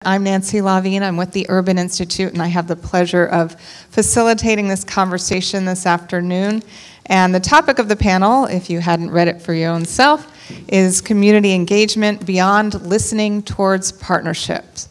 I'm Nancy LaVigne. I'm with the Urban Institute, and I have the pleasure of facilitating this conversation this afternoon. And the topic of the panel, if you hadn't read it for your own self, is community engagement beyond listening towards partnerships.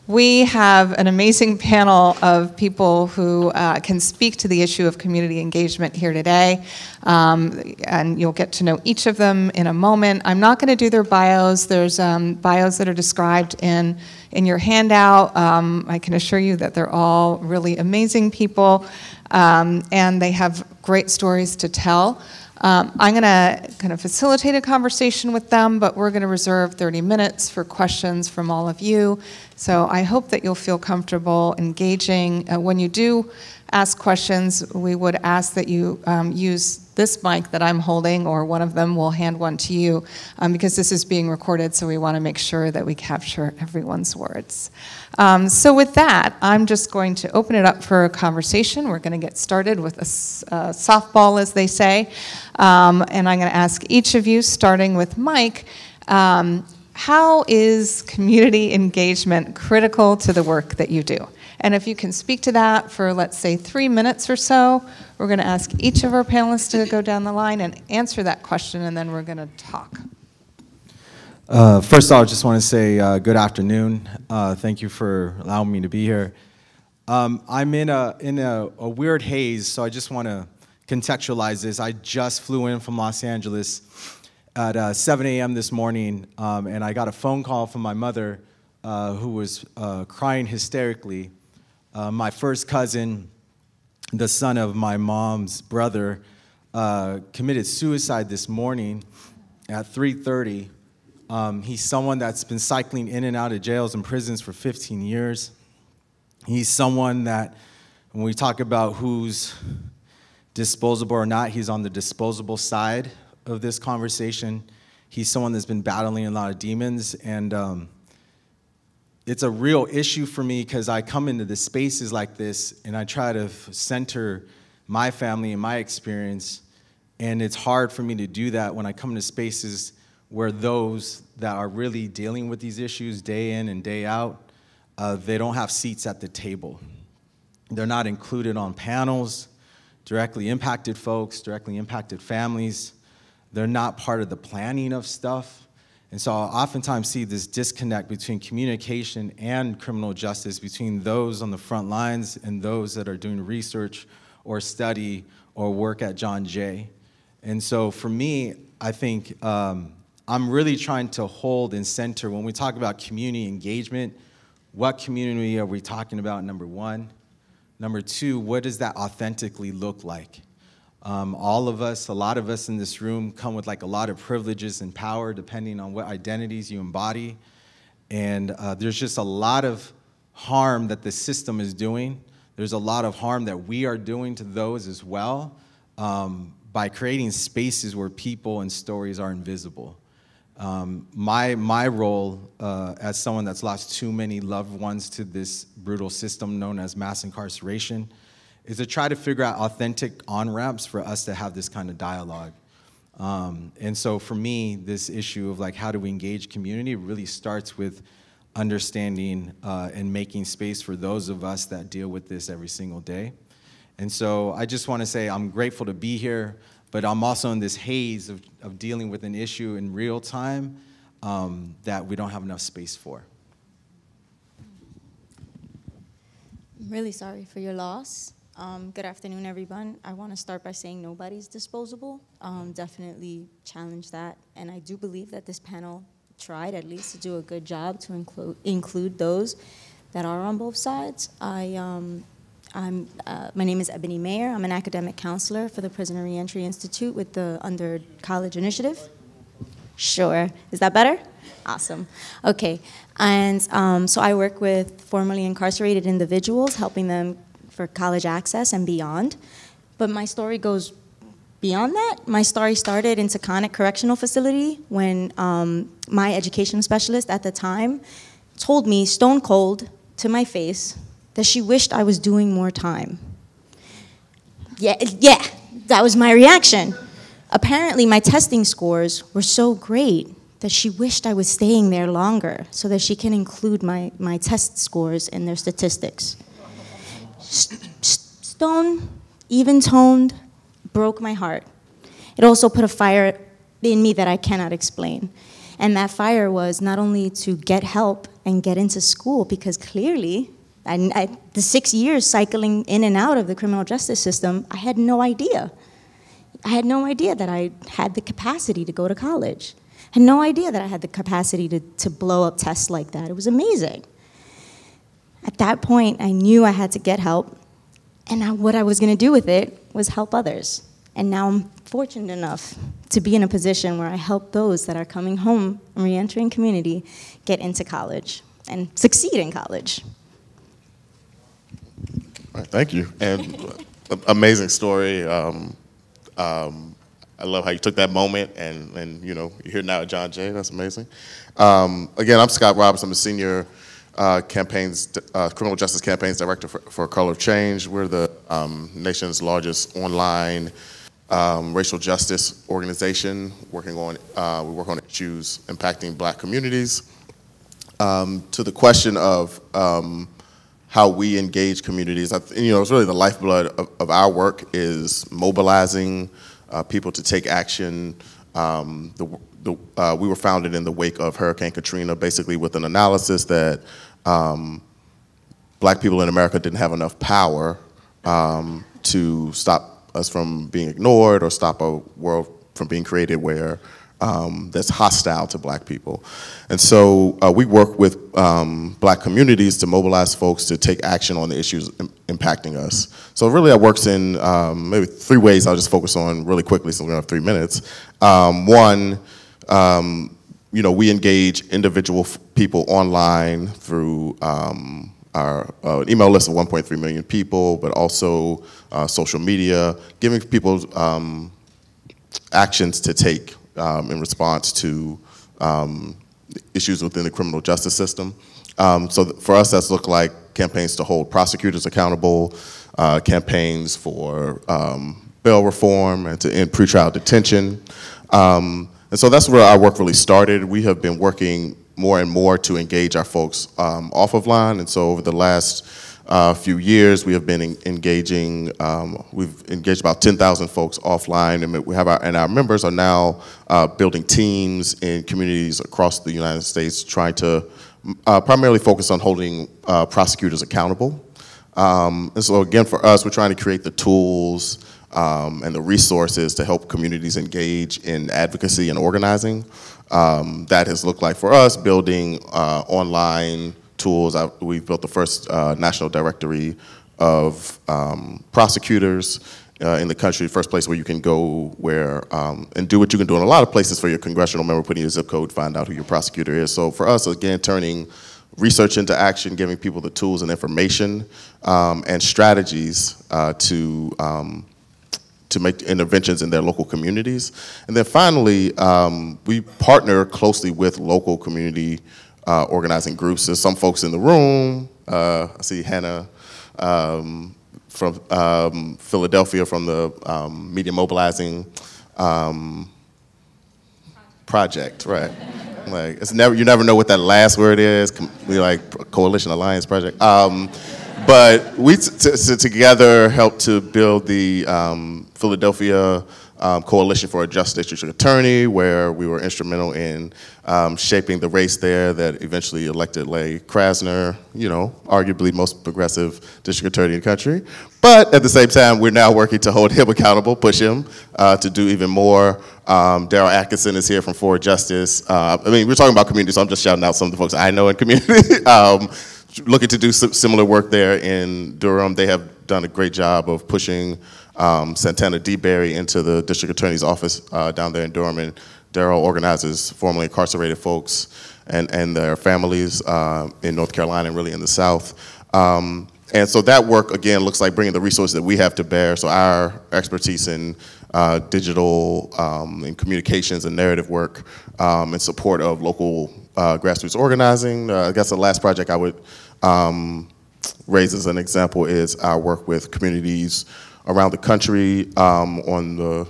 We have an amazing panel of people who can speak to the issue of community engagement here today, and you'll get to know each of them in a moment. I'm not going to do their bios. There's bios that are described in your handout. I can assure you that they're all really amazing people, and they have great stories to tell. I'm going to kind of facilitate a conversation with them, but we're going to reserve 30 minutes for questions from all of you. So I hope that you'll feel comfortable engaging. When you do ask questions, we would ask that you use this mic that I'm holding, or one of them will hand one to you, because this is being recorded, so we want to make sure that we capture everyone's words. So with that, I'm just going to open it up for a conversation. We're going to get started with a softball, as they say, and I'm going to ask each of you, starting with Mike, how is community engagement critical to the work that you do? And if you can speak to that for, let's say, 3 minutes or so, we're going to ask each of our panelists to go down the line and answer that question, and then we're going to talk. First of all, I just want to say good afternoon. Thank you for allowing me to be here. I'm in a weird haze, so I just want to contextualize this. I just flew in from Los Angeles at 7 a.m. this morning, and I got a phone call from my mother who was crying hysterically. My first cousin, the son of my mom's brother, committed suicide this morning at 3:30. He's someone that's been cycling in and out of jails and prisons for 15 years. He's someone that, when we talk about who's disposable or not, he's on the disposable side of this conversation. He's someone that's been battling a lot of demons, and it's a real issue for me because I come into the spaces like this and I try to center my family and my experience, and it's hard for me to do that when I come into spaces where those that are really dealing with these issues day in and day out, they don't have seats at the table. They're not included on panels, directly impacted folks, directly impacted families. They're not part of the planning of stuff. And so I oftentimes see this disconnect between communication and criminal justice, between those on the front lines and those that are doing research or study or work at John Jay. And so for me, I think I'm really trying to hold and center, when we talk about community engagement, what community are we talking about, number one? Number two, what does that authentically look like? All of us, a lot of us in this room come with like a lot of privileges and power depending on what identities you embody. And there's just a lot of harm that the system is doing. There's a lot of harm that we are doing to those as well by creating spaces where people and stories are invisible. My role as someone that's lost too many loved ones to this brutal system known as mass incarceration is to try to figure out authentic on-ramps for us to have this kind of dialogue. And so for me, this issue of like, how do we engage community really starts with understanding and making space for those of us that deal with this every single day. And so I just want to say I'm grateful to be here, but I'm also in this haze of dealing with an issue in real time that we don't have enough space for. I'm really sorry for your loss. Good afternoon, everyone. I want to start by saying nobody's disposable. Definitely challenge that. And I do believe that this panel tried at least to do a good job to include those that are on both sides. My name is Ebony Maher. I'm an academic counselor for the Prisoner Reentry Institute with the Under College Initiative. Sure. Is that better? Awesome. Okay. And so I work with formerly incarcerated individuals, helping them for college access and beyond. But my story goes beyond that. My story started in Taconic Correctional Facility when my education specialist at the time told me stone cold to my face that she wished I was doing more time. Yeah, that was my reaction. Apparently my testing scores were so great that she wished I was staying there longer so that she can include my test scores in their statistics. Stone, even-toned, broke my heart. It also put a fire in me that I cannot explain. And that fire was not only to get help and get into school, because clearly, the 6 years cycling in and out of the criminal justice system, I had no idea. I had no idea that I had the capacity to go to college. I had no idea that I had the capacity to blow up tests like that. It was amazing. At that point, I knew I had to get help, and what I was going to do with it was help others. And now I'm fortunate enough to be in a position where I help those that are coming home and reentering community get into college and succeed in college. All right, thank you. And amazing story. I love how you took that moment and you know, you're here now at John Jay. That's amazing. Again, I'm Scott Roberts. I'm the senior criminal justice campaigns director for Color of Change. We're the nation's largest online racial justice organization working on, we work on issues impacting Black communities. To the question of how we engage communities, you know, it's really the lifeblood of our work is mobilizing people to take action. We were founded in the wake of Hurricane Katrina, basically with an analysis that Black people in America didn't have enough power to stop us from being ignored or stop a world from being created where that's hostile to Black people. And so we work with Black communities to mobilize folks to take action on the issues impacting us. So really that works in maybe 3 ways I'll just focus on really quickly so we don't have 3 minutes. One, you know, we engage individual people online through our email list of 1.3 million people, but also social media, giving people actions to take in response to issues within the criminal justice system. So for us, that's looked like campaigns to hold prosecutors accountable, campaigns for bail reform and to end pretrial detention. And so that's where our work really started. We have been working more and more to engage our folks off of line. And so over the last few years, we have been engaging, we've engaged about 10,000 folks offline, and we have our members are now building teams in communities across the United States, trying to primarily focus on holding prosecutors accountable. And so again, for us, we're trying to create the tools and the resources to help communities engage in advocacy and organizing. That has looked like for us building online tools. We've built the first national directory of prosecutors in the country, the first place where you can go where and do what you can do in a lot of places for your congressional member, putting your zip code, find out who your prosecutor is. So for us, again, turning research into action, giving people the tools and information and strategies to make interventions in their local communities. And then finally, we partner closely with local community organizing groups. There's some folks in the room. I see Hannah from Philadelphia from the Media Mobilizing Project, right? Like it's never, you never know what that last word is. We like Coalition Alliance Project. But we together helped to build the Philadelphia Coalition for a Just District Attorney, where we were instrumental in shaping the race there that eventually elected Larry Krasner, you know, arguably most progressive district attorney in the country. But at the same time, we're now working to hold him accountable, push him to do even more. Daryl Atkinson is here from For Justice. I mean, we're talking about community, so I'm just shouting out some of the folks I know in community. Looking to do similar work there in Durham. They have done a great job of pushing Santana DeBerry into the district attorney's office down there in Durham, and Daryl organizes formerly incarcerated folks and their families in North Carolina and really in the South. And so that work, again, looks like bringing the resources that we have to bear. So our expertise in digital and communications and narrative work in support of local grassroots organizing. I guess the last project I would raise as an example is our work with communities around the country on the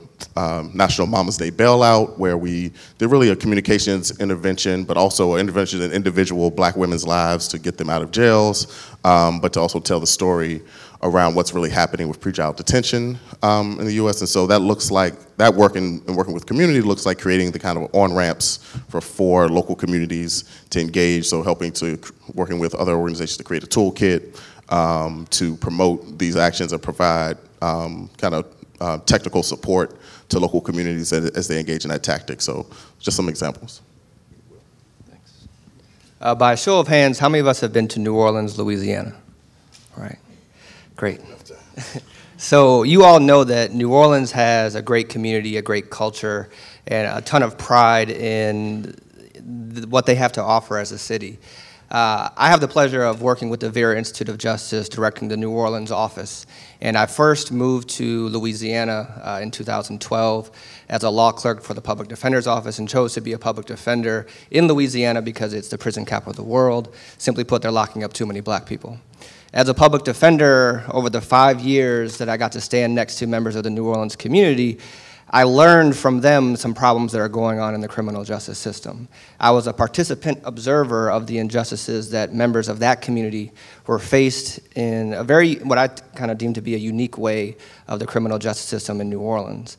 National Mama's Day bailout, where we did really a communications intervention, but also an intervention in individual Black women's lives to get them out of jails, but to also tell the story around what's really happening with pretrial detention in the U.S. And so that looks like, that work and working with community looks like creating the kind of on-ramps for 4 local communities to engage, so working with other organizations to create a toolkit to promote these actions and provide technical support to local communities as they engage in that tactic. So just some examples. Thanks. By a show of hands, how many of us have been to New Orleans, Louisiana? All right, great. So you all know that New Orleans has a great community, a great culture, and a ton of pride in what they have to offer as a city. I have the pleasure of working with the Vera Institute of Justice, directing the New Orleans office. And I first moved to Louisiana in 2012 as a law clerk for the Public Defender's Office, and chose to be a public defender in Louisiana because it's the prison capital of the world. Simply put, they're locking up too many Black people. As a public defender, over the 5 years that I got to stand next to members of the New Orleans community, I learned from them some problems that are going on in the criminal justice system. I was a participant observer of the injustices that members of that community were faced in a very, what I kind of deem to be a unique way of the criminal justice system in New Orleans.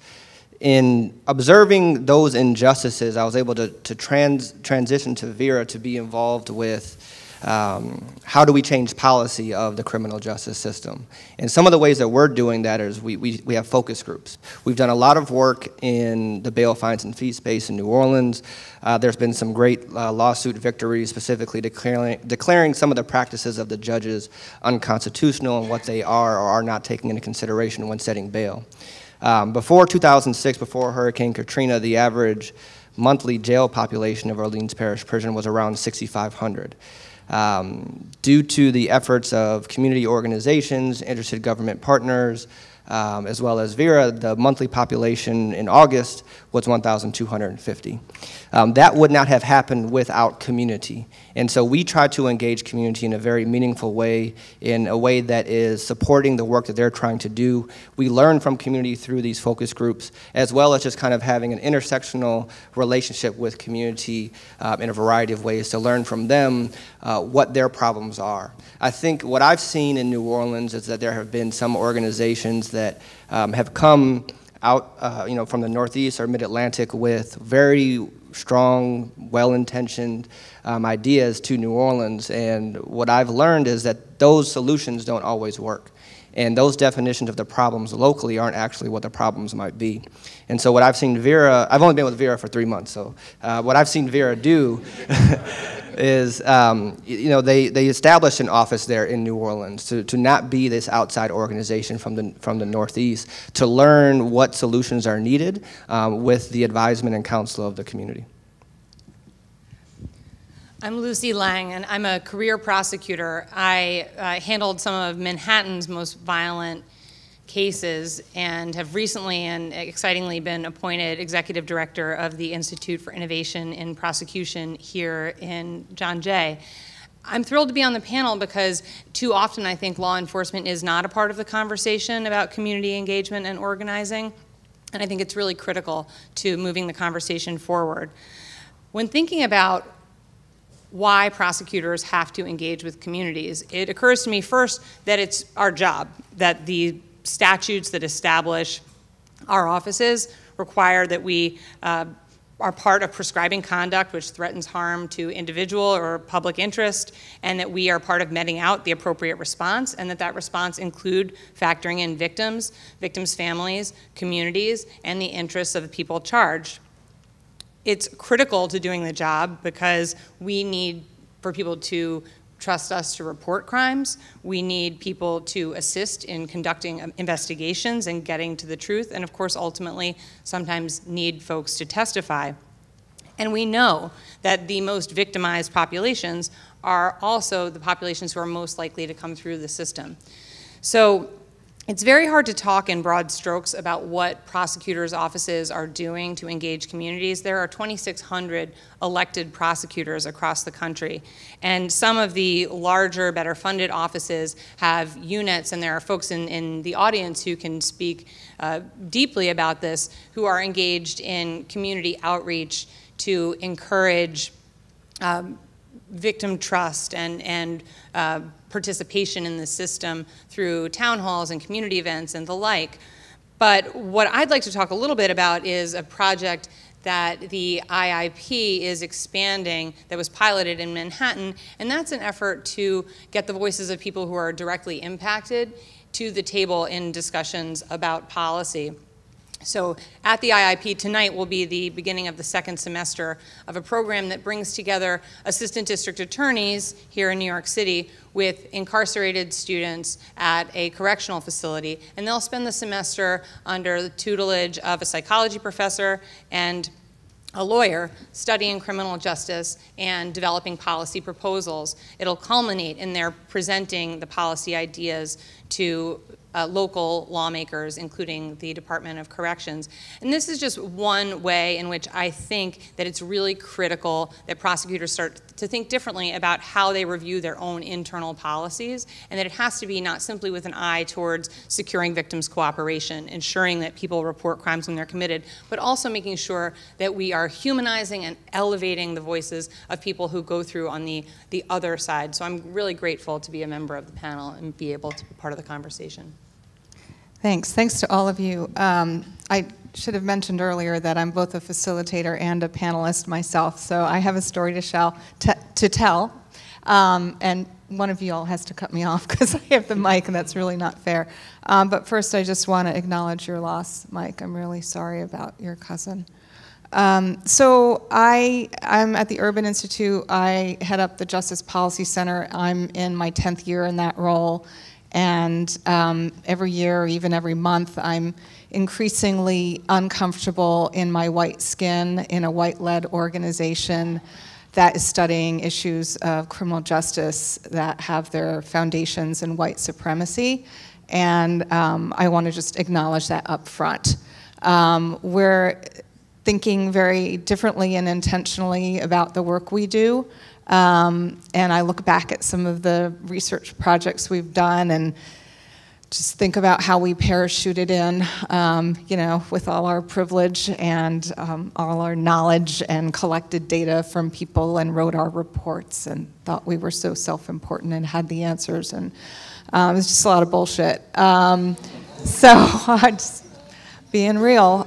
In observing those injustices, I was able to transition to Vera to be involved with how do we change policy of the criminal justice system? And some of the ways that we're doing that is we have focus groups. We've done a lot of work in the bail, fines, and fee space in New Orleans. There's been some great lawsuit victories, specifically declaring some of the practices of the judges unconstitutional and what they are or are not taking into consideration when setting bail. Before 2006, before Hurricane Katrina, the average monthly jail population of Orleans Parish Prison was around 6,500. Due to the efforts of community organizations, interested government partners, as well as Vera, the monthly population in August was 1,250. That would not have happened without community. And so we try to engage community in a very meaningful way, in a way that is supporting the work that they're trying to do. We learn from community through these focus groups, as well as just kind of having an intersectional relationship with community in a variety of ways to learn from them what their problems are. I think what I've seen in New Orleans is that there have been some organizations that have come out from the Northeast or Mid-Atlantic with very strong, well-intentioned ideas to New Orleans. And what I've learned is that those solutions don't always work. And those definitions of the problems locally aren't actually what the problems might be. And so what I've seen Vera, I've only been with Vera for 3 months, so what I've seen Vera do is, they established an office there in New Orleans to not be this outside organization from the Northeast, to learn what solutions are needed with the advisement and counsel of the community. I'm Lucy Lang, and I'm a career prosecutor. I handled some of Manhattan's most violent cases and have recently and excitingly been appointed executive director of the Institute for Innovation in Prosecution here in John Jay. I'm thrilled to be on the panel because too often I think law enforcement is not a part of the conversation about community engagement and organizing, and I think it's really critical to moving the conversation forward. When thinking about why prosecutors have to engage with communities, it occurs to me first that it's our job, that the statutes that establish our offices require that we are part of prescribing conduct which threatens harm to individual or public interest, and that we are part of meting out the appropriate response, and that response include factoring in victims, families, communities, and the interests of the people charged. It's critical to doing the job because we need for people to trust us to report crimes. We need people to assist in conducting investigations and getting to the truth, and of course, ultimately, sometimes need folks to testify. And we know that the most victimized populations are also the populations who are most likely to come through the system. So It's very hard to talk in broad strokes about what prosecutors' offices are doing to engage communities. There are 2,600 elected prosecutors across the country, and some of the larger, better funded offices have units, and there are folks in the audience who can speak deeply about this, who are engaged in community outreach to encourage victim trust and participation in the system through town halls and community events and the like. But what I'd like to talk a little bit about is a project that the IIP is expanding that was piloted in Manhattan, and that's an effort to get the voices of people who are directly impacted to the table in discussions about policy. So at the IIP tonight will be the beginning of the second semester of a program that brings together assistant district attorneys here in New York City with incarcerated students at a correctional facility. And they'll spend the semester under the tutelage of a psychology professor and a lawyer studying criminal justice and developing policy proposals. It'll culminate in their presenting the policy ideas to local lawmakers, including the Department of Corrections. And this is just one way in which I think that it's really critical that prosecutors start to think differently about how they review their own internal policies, and that it has to be not simply with an eye towards securing victims' cooperation, ensuring that people report crimes when they're committed, but also making sure that we are humanizing and elevating the voices of people who go through on the other side. So I'm really grateful to be a member of the panel and be able to be part of the conversation. Thanks. Thanks to all of you. I should have mentioned earlier that I'm both a facilitator and a panelist myself, so I have a story to tell. And one of you all has to cut me off because I have the mic, and that's really not fair. But first, I just want to acknowledge your loss, Mike. I'm really sorry about your cousin. So I'm at the Urban Institute. I head up the Justice Policy Center. I'm in my 10th year in that role. And every year, even every month, I'm increasingly uncomfortable in my white skin in a white-led organization that is studying issues of criminal justice that have their foundations in white supremacy. And I want to just acknowledge that up front. We're thinking very differently and intentionally about the work we do. And I look back at some of the research projects we've done and just think about how we parachuted in, you know, with all our privilege and all our knowledge and collected data from people and wrote our reports and thought we were so self-important and had the answers. And it was just a lot of bullshit. So I just being real.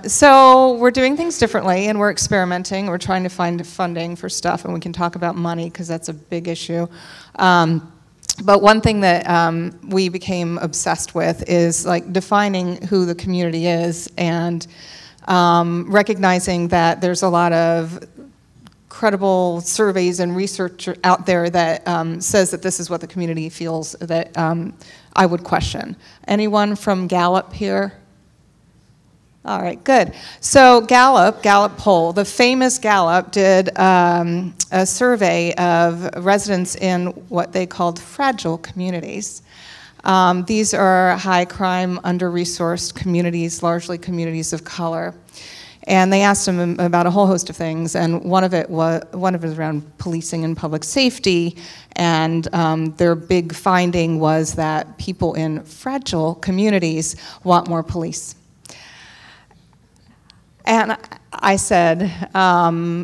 So we're doing things differently and we're experimenting. We're trying to find funding for stuff, and we can talk about money because that's a big issue. But one thing that we became obsessed with is like defining who the community is and recognizing that there's a lot of credible surveys and research out there that says that this is what the community feels that I would question. Anyone from Gallup here? All right, good. So Gallup poll, the famous Gallup did a survey of residents in what they called fragile communities. These are high crime, under-resourced communities, largely communities of color. And they asked them about a whole host of things, and one of it was around policing and public safety, and their big finding was that people in fragile communities want more police. And I said,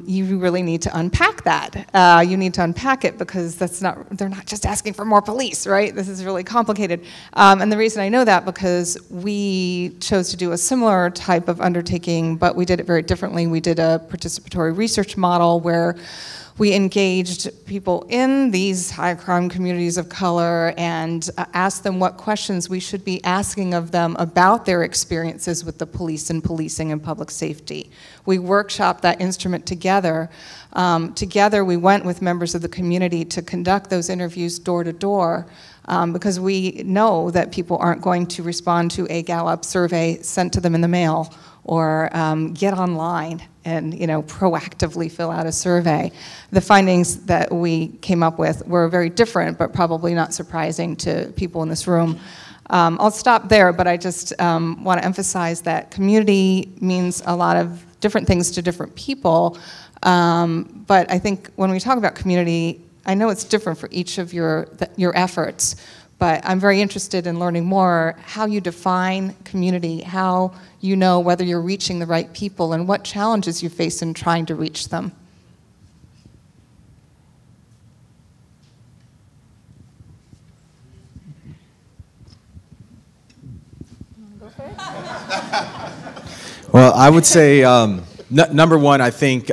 you really need to unpack that. You need to unpack it because they're not just asking for more police, right? This is really complicated. And the reason I know that because we chose to do a similar type of undertaking, but we did it very differently. We did a participatory research model where we engaged people in these high crime communities of color and asked them what questions we should be asking of them about their experiences with the police and policing and public safety. We workshopped that instrument together. Together we went with members of the community to conduct those interviews door to door because we know that people aren't going to respond to a Gallup survey sent to them in the mail or get online and proactively fill out a survey. The findings that we came up with were very different, but probably not surprising to people in this room. I'll stop there, but I just want to emphasize that community means a lot of different things to different people. But I think when we talk about community, I know it's different for each of your efforts, but I'm very interested in learning more how you define community, how you know whether you're reaching the right people, and what challenges you face in trying to reach them. Well, I would say, number one, I think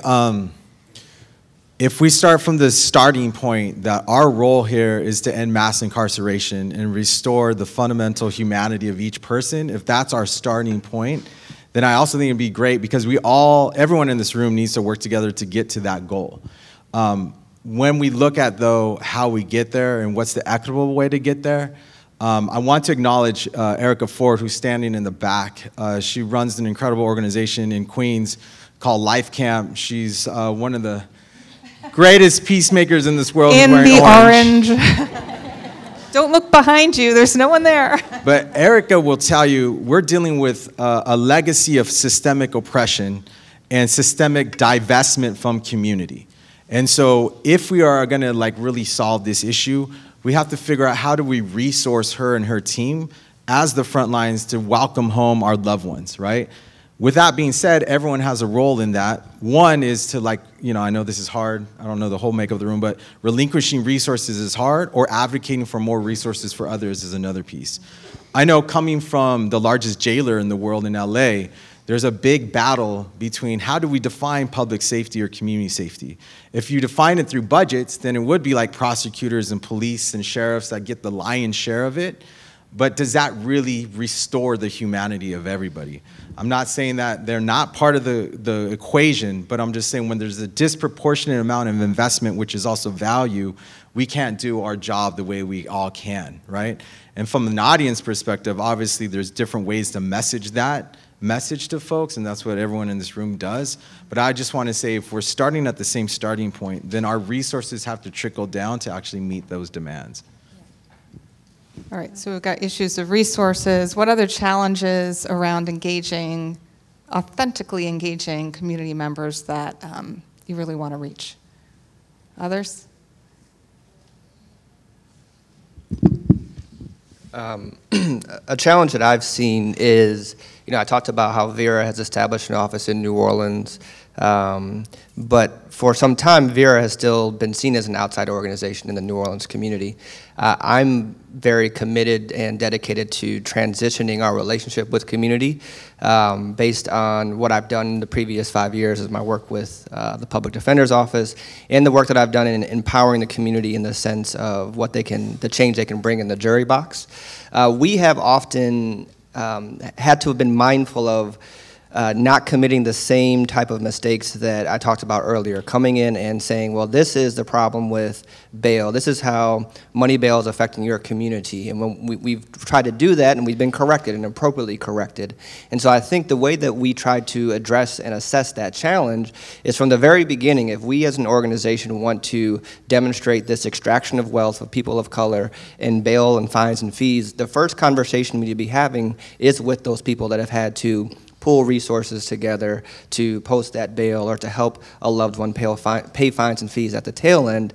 if we start from the starting point that our role here is to end mass incarceration and restore the fundamental humanity of each person, if that's our starting point, then I also think it'd be great because everyone in this room needs to work together to get to that goal. When we look at, though, how we get there and what's the equitable way to get there, I want to acknowledge Erica Ford, who's standing in the back. She runs an incredible organization in Queens called Life Camp. She's one of the greatest peacemakers in this world. In the orange. Don't look behind you. There's no one there. But Erica will tell you we're dealing with a legacy of systemic oppression and systemic divestment from community. And so if we are going to really solve this issue, we have to figure out how do we resource her and her team as the front lines to welcome home our loved ones, right? With that being said, everyone has a role in that. One is to I know this is hard. I don't know the whole makeup of the room, but relinquishing resources is hard, or advocating for more resources for others is another piece. I know coming from the largest jailer in the world in LA, there's a big battle between how do we define public safety or community safety. If you define it through budgets, then it would be like prosecutors and police and sheriffs that get the lion's share of it. But does that really restore the humanity of everybody? I'm not saying that they're not part of the equation, but I'm just saying when there's a disproportionate amount of investment, which is also value, we can't do our job the way we all can, right? And from an audience perspective, obviously there's different ways to message that message to folks, and that's what everyone in this room does. But I just want to say if we're starting at the same starting point, then our resources have to trickle down to actually meet those demands. All right, so we've got issues of resources. What other challenges around authentically engaging community members that you really want to reach? Others? A challenge that I've seen is, I talked about how Vera has established an office in New Orleans, but for some time, Vera has still been seen as an outside organization in the New Orleans community. I'm very committed and dedicated to transitioning our relationship with community based on what I've done in the previous 5 years as my work with the Public Defender's Office and the work that I've done in empowering the community in the sense of the change they can bring in the jury box. We have often had to have been mindful of not committing the same type of mistakes that I talked about earlier, coming in and saying, well, this is the problem with bail. This is how money bail is affecting your community. And when we've tried to do that, and we've been corrected and appropriately corrected. And so I think the way that we try to address and assess that challenge is from the very beginning, if we as an organization want to demonstrate this extraction of wealth of people of color and bail and fines and fees, the first conversation we need to be having is with those people that have had to pull resources together to post that bail or to help a loved one pay fines and fees at the tail end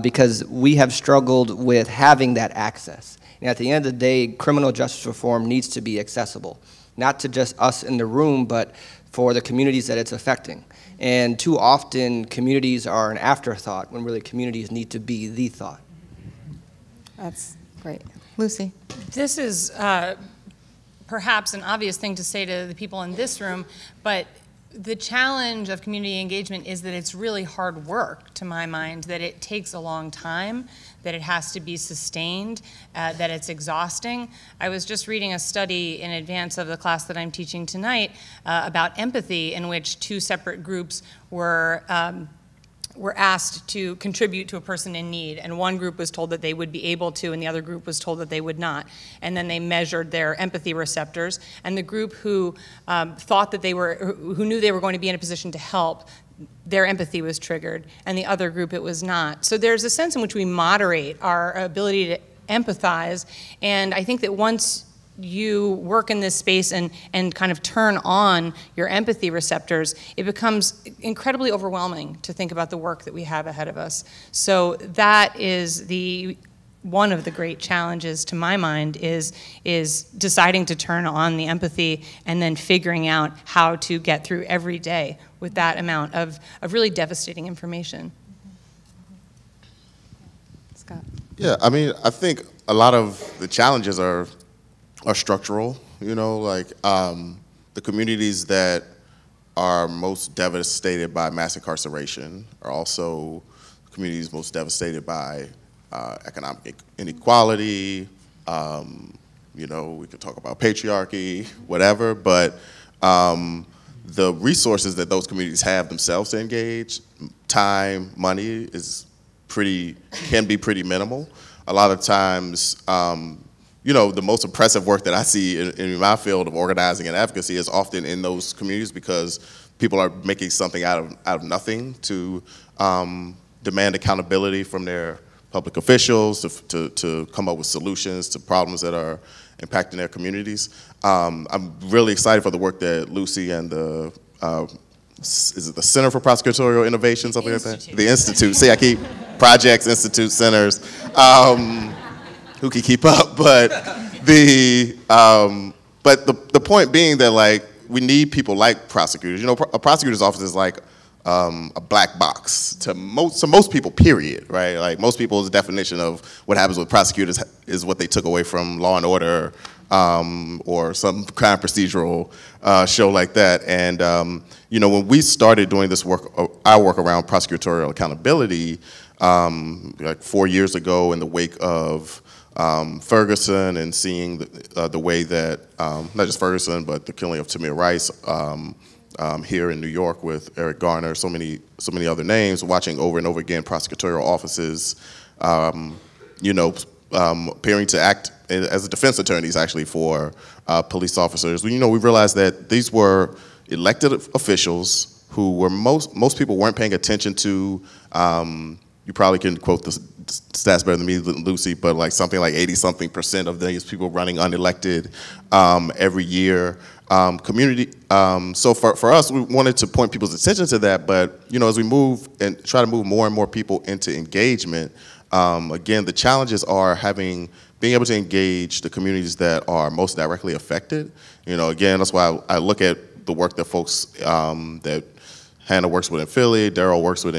because we have struggled with having that access. And at the end of the day, criminal justice reform needs to be accessible, not to just us in the room, but for the communities that it's affecting. And too often, communities are an afterthought when really communities need to be the thought. That's great. Lucy? This is perhaps an obvious thing to say to the people in this room, but the challenge of community engagement is that it's really hard work, to my mind, that it takes a long time, that it has to be sustained, that it's exhausting. I was just reading a study in advance of the class that I'm teaching tonight about empathy, in which two separate groups were were asked to contribute to a person in need, and one group was told that they would be able to, and the other group was told that they would not. And then they measured their empathy receptors, and the group who thought that who knew they were going to be in a position to help, their empathy was triggered, and the other group it was not. So there's a sense in which we moderate our ability to empathize, and I think that once you work in this space and kind of turn on your empathy receptors, it becomes incredibly overwhelming to think about the work that we have ahead of us. So that is one of the great challenges, to my mind, is deciding to turn on the empathy and then figuring out how to get through every day with that amount of really devastating information. Scott. Yeah, I mean, I think a lot of the challenges are structural, you know, like the communities that are most devastated by mass incarceration are also communities most devastated by economic inequality. You know, we could talk about patriarchy, whatever, but the resources that those communities have themselves to engage, time, money, can be pretty minimal. A lot of times, you know, the most impressive work that I see in my field of organizing and advocacy is often in those communities because people are making something out of nothing to demand accountability from their public officials, to come up with solutions to problems that are impacting their communities. I'm really excited for the work that Lucy and the, is it the Center for Prosecutorial Innovation, something like that? The Institute. See, I keep projects, institutes, centers. Who can keep up, but the point being that, like, we need people like prosecutors. You know, a prosecutor's office is like a black box to most people, period, right? Like, most people's definition of what happens with prosecutors is what they took away from Law and Order or some crime procedural show like that. And you know, when we started doing this work, our work around prosecutorial accountability, like 4 years ago, in the wake of Ferguson, and seeing the way that, not just Ferguson, but the killing of Tamir Rice here in New York with Eric Garner, so many other names, watching over and over again prosecutorial offices, you know, appearing to act as defense attorneys actually for police officers. You know, we realized that these were elected officials who were most people weren't paying attention to. You probably can quote the stats better than me, Lucy, but like something like 80-something% of these people running unelected every year. So for us, we wanted to point people's attention to that, but you know, as we move and try to move more and more people into engagement, again, the challenges are being able to engage the communities that are most directly affected. You know, again, that's why I look at the work that folks that Hannah works with in Philly, Daryl works with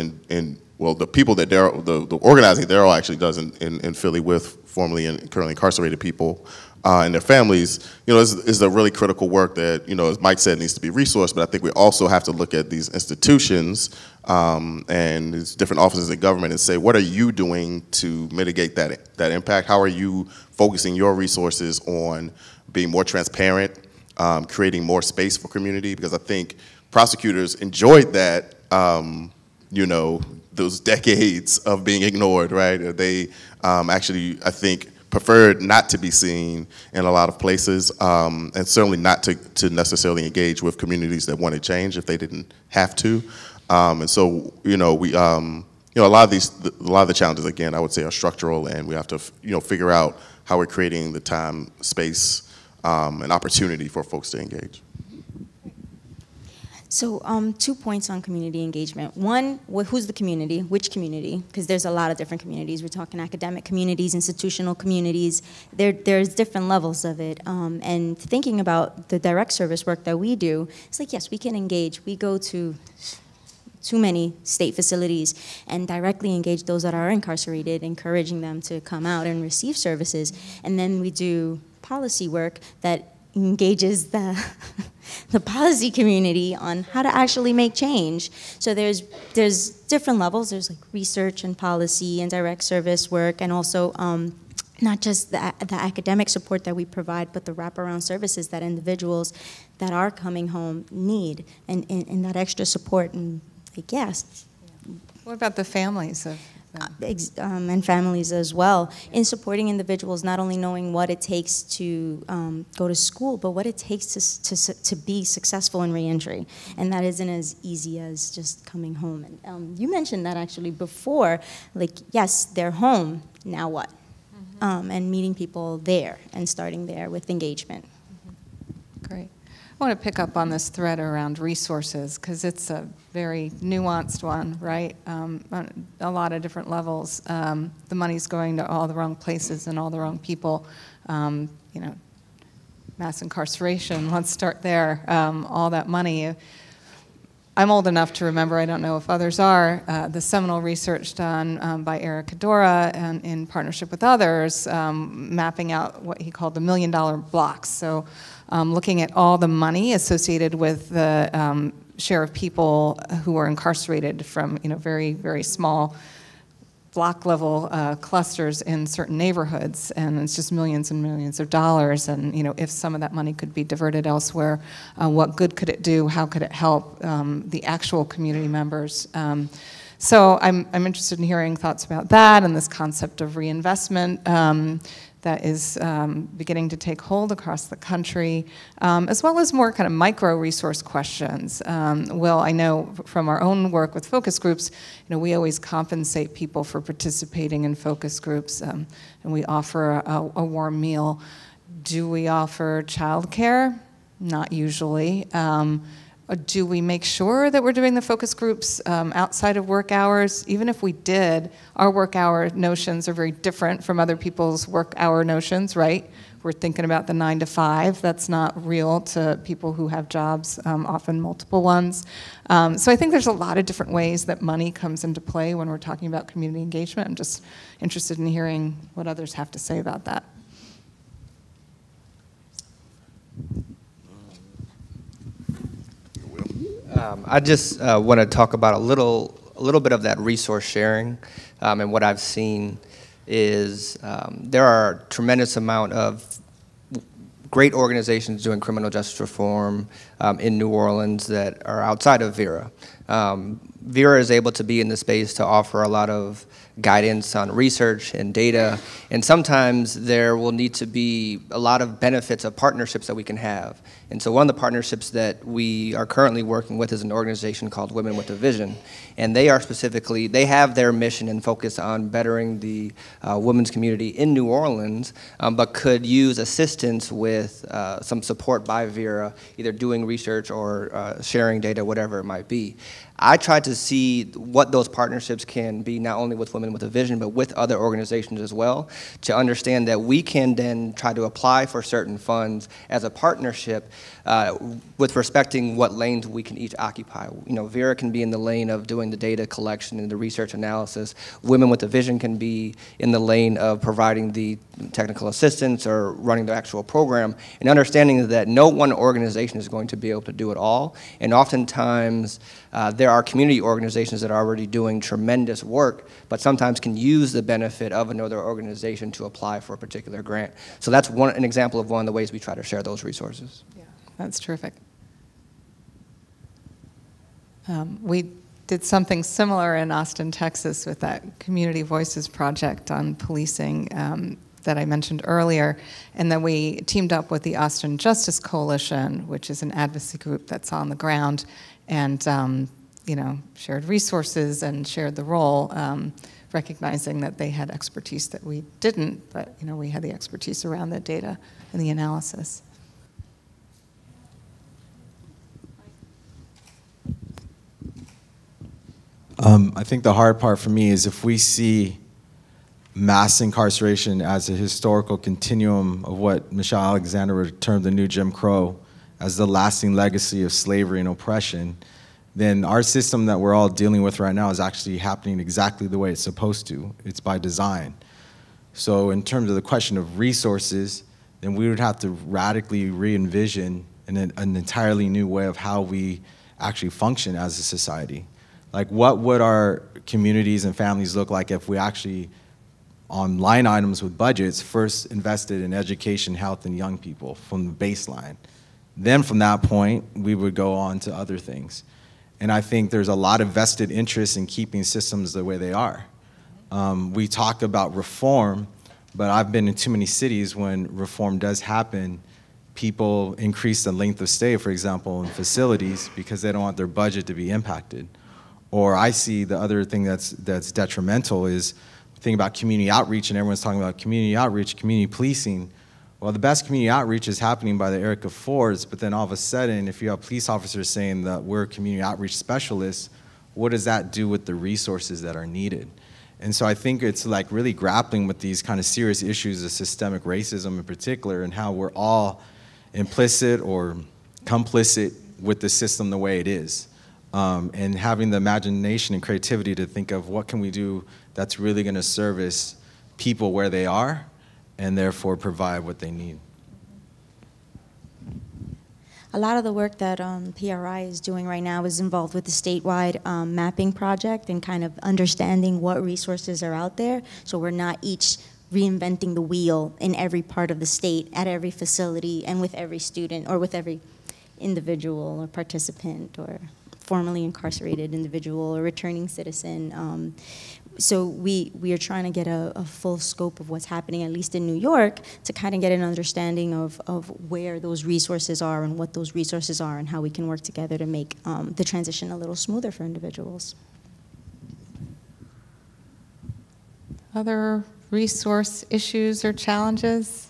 well, the people that Daryl, the organizing Daryl actually does in Philly with formerly and currently incarcerated people and their families, you know, is a really critical work that, you know, as Mike said, needs to be resourced. But I think we also have to look at these institutions and these different offices of government and say, what are you doing to mitigate that impact? How are you focusing your resources on being more transparent, creating more space for community? Because I think prosecutors enjoyed that, you know, those decades of being ignored, right? They actually, I think, preferred not to be seen in a lot of places, and certainly not to necessarily engage with communities that wanted change if they didn't have to. And so, you know, we, you know, a lot of the challenges, again, I would say are structural, and we have to, you know, figure out how we're creating the time, space, and opportunity for folks to engage. So 2 points on community engagement. One, who's the community? Which community? Because there's a lot of different communities. We're talking academic communities, institutional communities. There's different levels of it. And thinking about the direct service work that we do, it's like, yes, we can engage. We go to too many state facilities and directly engage those that are incarcerated, encouraging them to come out and receive services. And then we do policy work that engages the policy community on how to actually make change. So there's different levels. There's like research and policy and direct service work, and also not just the academic support that we provide, but the wraparound services that individuals that are coming home need, and that extra support. And like, yes, What about the families of and families as well, in supporting individuals, not only knowing what it takes to go to school, but what it takes to be successful in reentry. And that isn't as easy as just coming home. And you mentioned that actually before, like, yes, they're home, now what? And meeting people there and starting there with engagement. Great. I want to pick up on this thread around resources because it's a very nuanced one, right? On a lot of different levels. The money's going to all the wrong places and all the wrong people. You know, mass incarceration, let's start there. All that money. I'm old enough to remember, I don't know if others are, the seminal research done by Eric Cadora and in partnership with others, mapping out what he called the $1 million blocks. So looking at all the money associated with the share of people who are incarcerated from, you know, very, very small block level clusters in certain neighborhoods, and it's just millions and millions of dollars. And you know, if some of that money could be diverted elsewhere, what good could it do? How could it help the actual community members? So I'm interested in hearing thoughts about that and this concept of reinvestment that is beginning to take hold across the country, as well as more kind of micro-resource questions. Will, I know from our own work with focus groups, you know, we always compensate people for participating in focus groups, and we offer a warm meal. Do we offer childcare? Not usually. Do we make sure that we're doing the focus groups outside of work hours? Even if we did, our work hour notions are very different from other people's work hour notions, right? We're thinking about the 9 to 5. That's not real to people who have jobs, often multiple ones. So I think there's a lot of different ways that money comes into play when we're talking about community engagement. I'm just interested in hearing what others have to say about that. I just want to talk about a little bit of that resource sharing, and what I've seen is there are a tremendous amount of great organizations doing criminal justice reform in New Orleans that are outside of VERA. VERA is able to be in the space to offer a lot of guidance on research and data, and sometimes there will need to be a lot of benefits of partnerships that we can have. And so one of the partnerships that we are currently working with is an organization called Women with a Vision, and they are specifically, they have their mission and focus on bettering the women's community in New Orleans, but could use assistance with some support by VERA, either doing research or sharing data, whatever it might be. I tried to see what those partnerships can be, not only with Women with a Vision, but with other organizations as well, to understand that we can then try to apply for certain funds as a partnership with respecting what lanes we can each occupy. You know, VERA can be in the lane of doing the data collection and the research analysis. Women with a Vision can be in the lane of providing the technical assistance or running the actual program, and understanding that no one organization is going to be able to do it all. And oftentimes, there are community organizations that are already doing tremendous work, but sometimes can use the benefit of another organization to apply for a particular grant. So that's an example of one of the ways we try to share those resources. Yeah, that's terrific. We did something similar in Austin, Texas with that Community Voices project on policing that I mentioned earlier, and then we teamed up with the Austin Justice Coalition, which is an advocacy group that's on the ground, and you know, shared resources and shared the role, recognizing that they had expertise that we didn't, but you know, we had the expertise around the data and the analysis. I think the hard part for me is if we see mass incarceration as a historical continuum of what Michelle Alexander termed the new Jim Crow as the lasting legacy of slavery and oppression, then our system that we're all dealing with right now is actually happening exactly the way it's supposed to. It's by design. So in terms of the question of resources, then we would have to radically re-envision an entirely new way of how we actually function as a society. Like, what would our communities and families look like if we actually, on line items with budgets, first invested in education, health, and young people from the baseline? Then from that point, we would go on to other things. And I think there's a lot of vested interest in keeping systems the way they are. We talk about reform, but I've been in too many cities when reform does happen, people increase the length of stay, for example, in facilities because they don't want their budget to be impacted. Or I see the other thing that's detrimental is think about community outreach, and everyone's talking about community outreach, community policing. Well, the best community outreach is happening by the Erica Fords, but then all of a sudden, if you have police officers saying that we're community outreach specialists, what does that do with the resources that are needed? And so I think it's like really grappling with these kind of serious issues of systemic racism in particular, and how we're all implicit or complicit with the system the way it is. And having the imagination and creativity to think of what can we do that's really going to service people where they are and therefore provide what they need. A lot of the work that PRI is doing right now is involved with the statewide mapping project and kind of understanding what resources are out there, so we're not each reinventing the wheel in every part of the state, at every facility, and with every student, or with every individual or participant or formerly incarcerated individual or returning citizen. So we are trying to get a full scope of what's happening, at least in New York, to kind of get an understanding of where those resources are and what those resources are and how we can work together to make the transition a little smoother for individuals. Other resource issues or challenges?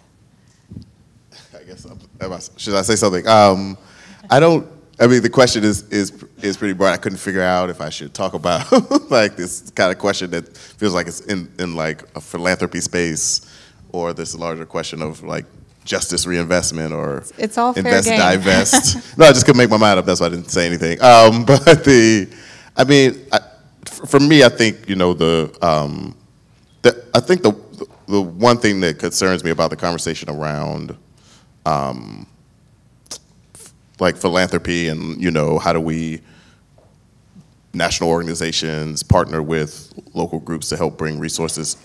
I guess, should I say something? I mean, the question is pretty broad. I couldn't figure out if I should talk about like this kind of question that feels like it's in like a philanthropy space, or this larger question of like justice reinvestment, or it's all fair invest, game. divest. No, I just couldn't make my mind up. That's why I didn't say anything. But for me, I think, you know, I think the one thing that concerns me about the conversation around like philanthropy and, you know, how do we, national organizations, partner with local groups to help bring resources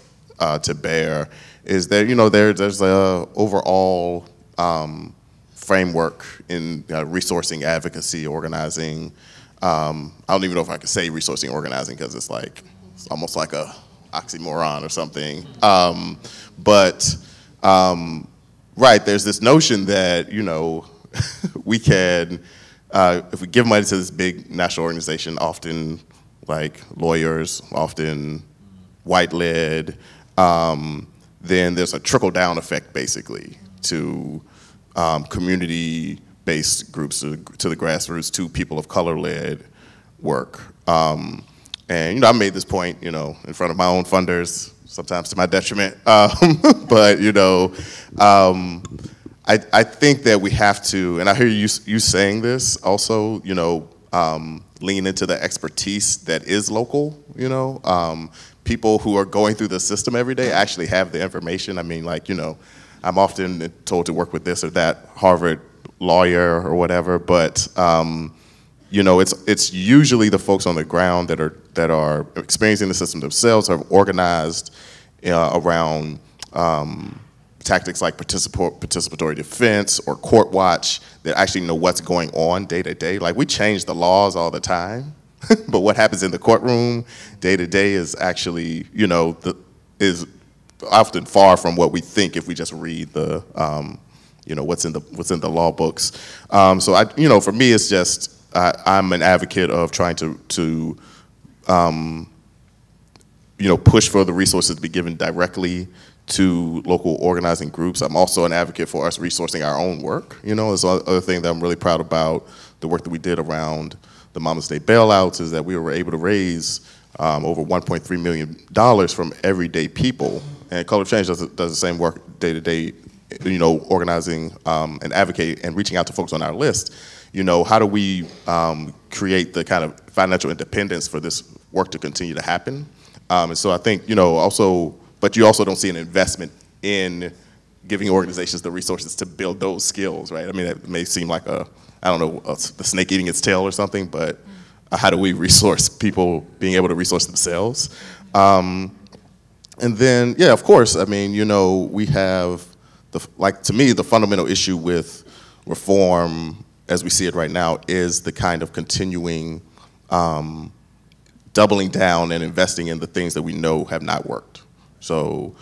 to bear, is there, you know, there's a overall framework in resourcing, advocacy, organizing. I don't even know if I could say resourcing, organizing, because it's almost like a oxymoron or something. Right, there's this notion that, you know, we can, if we give money to this big national organization, often like lawyers, often white-led, then there's a trickle-down effect, basically, to community-based groups, to the grassroots, to people of color-led work. And, you know, I made this point, you know, in front of my own funders, sometimes to my detriment, but, you know, I think that we have to, and I hear you saying this also, you know, lean into the expertise that is local, you know. People who are going through the system every day actually have the information. I mean, like, you know, I'm often told to work with this or that Harvard lawyer or whatever, but, you know, it's usually the folks on the ground that are experiencing the system themselves, have organized around tactics like participatory defense or court watch, that actually know what's going on day to day. Like, we change the laws all the time, but what happens in the courtroom day to day is actually, you know, is often far from what we think if we just read the, you know, what's in the law books. So you know, for me, it's just I'm an advocate of trying to you know, push for the resources to be given directly to local organizing groups. I'm also an advocate for us resourcing our own work. You know, it's another thing that I'm really proud about the work that we did around the Mama's Day bailouts, is that we were able to raise over $1.3 million from everyday people. And Color of Change does the same work day to day, you know, organizing and advocating and reaching out to folks on our list. You know, how do we create the kind of financial independence for this work to continue to happen? And so I think, you know, also, but you also don't see an investment in giving organizations the resources to build those skills, right? I mean, it may seem like I don't know, the snake eating its tail or something, but how do we resource people being able to resource themselves? And then, yeah, of course, I mean, you know, we have, to me, the fundamental issue with reform as we see it right now is the kind of continuing doubling down and investing in the things that we know have not worked. So,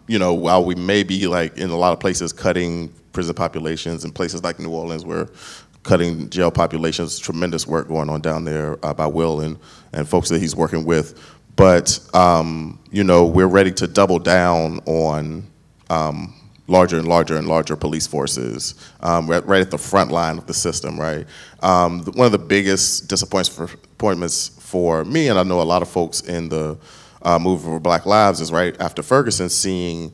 you know, while we may be like in a lot of places cutting prison populations, in places like New Orleans, we're cutting jail populations, tremendous work going on down there by Will and folks that he's working with. But, you know, we're ready to double down on larger and larger and larger police forces, right at the front line of the system, right? One of the biggest disappointments for me, and I know a lot of folks in the movement for Black Lives, is right after Ferguson, seeing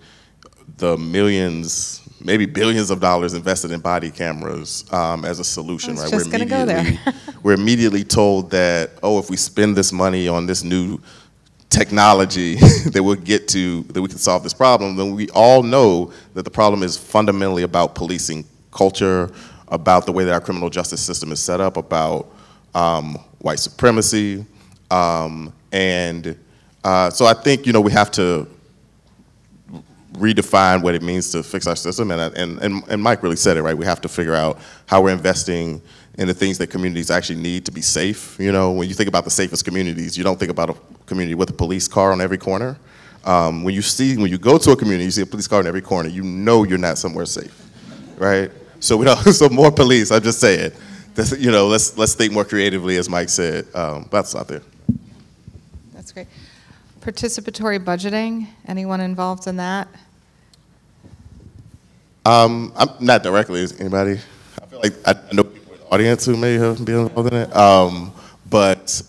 the millions, maybe billions of dollars invested in body cameras as a solution, right? Just gonna go there. We're immediately told that, oh, if we spend this money on this new technology that we can solve this problem, then we all know that the problem is fundamentally about policing culture, about the way that our criminal justice system is set up, about white supremacy, and so I think, you know, we have to redefine what it means to fix our system, and Mike really said it, right? We have to figure out how we're investing in the things that communities actually need to be safe. You know, when you think about the safest communities, you don't think about a community with a police car on every corner. When you go to a community, you see a police car on every corner, you know you're not somewhere safe, right? So so more police. I'm just saying, you know, let's think more creatively, as Mike said. That's out there. That's great. Participatory budgeting. Anyone involved in that? I'm not directly. Is anybody? I feel like I know people in the audience who may have been involved in it. But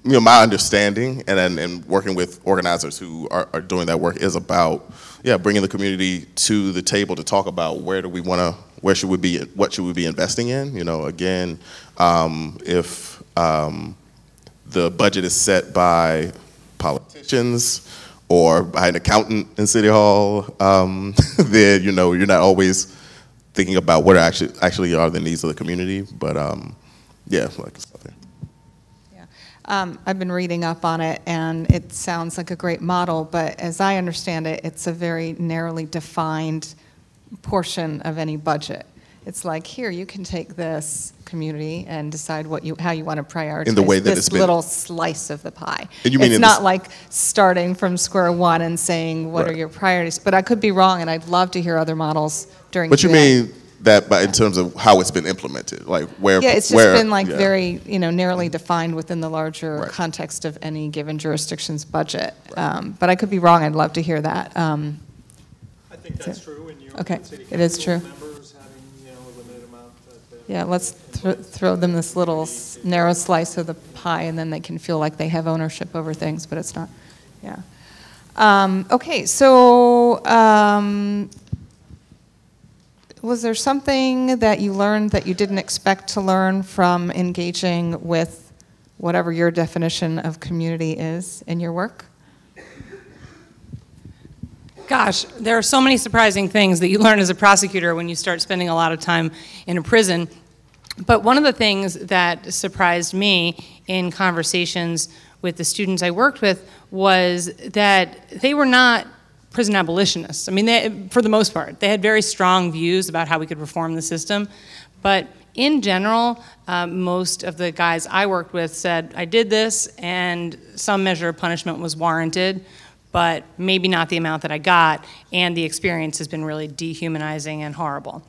you know, my understanding and working with organizers who are doing that work is about, yeah, bringing the community to the table to talk about what should we be investing in. You know, again, if the budget is set by politicians or by an accountant in City Hall, then, you know, you're not always thinking about what actually are the needs of the community. But yeah, like stuff there. Yeah, I've been reading up on it, and it sounds like a great model. But as I understand it, it's a very narrowly defined portion of any budget. It's like, here, you can take this community and decide how you want to prioritize in the way that this little slice of the pie. And you mean it's not like starting from square one and saying, what are your priorities? But I could be wrong, and I'd love to hear other models during But you Q&A. mean that in terms of how it's been implemented, like where? Yeah, it's just been like very, you know, narrowly defined within the larger Right. context of any given jurisdiction's budget. But I could be wrong. I'd love to hear that. I think that's true. And you Okay, city it is council true. members having, you know, a limited amount that Yeah, let's throw them this little narrow slice of the pie, and then they can feel like they have ownership over things, but it's not. Yeah. Okay, so was there something that you learned that you didn't expect to learn from engaging with whatever your definition of community is in your work? Gosh, there are so many surprising things that you learn as a prosecutor when you start spending a lot of time in a prison. But one of the things that surprised me in conversations with the students I worked with was that they were not prison abolitionists. I mean, for the most part, they had very strong views about how we could reform the system. But in general, most of the guys I worked with said, I did this and some measure of punishment was warranted, but maybe not the amount that I got, and the experience has been really dehumanizing and horrible.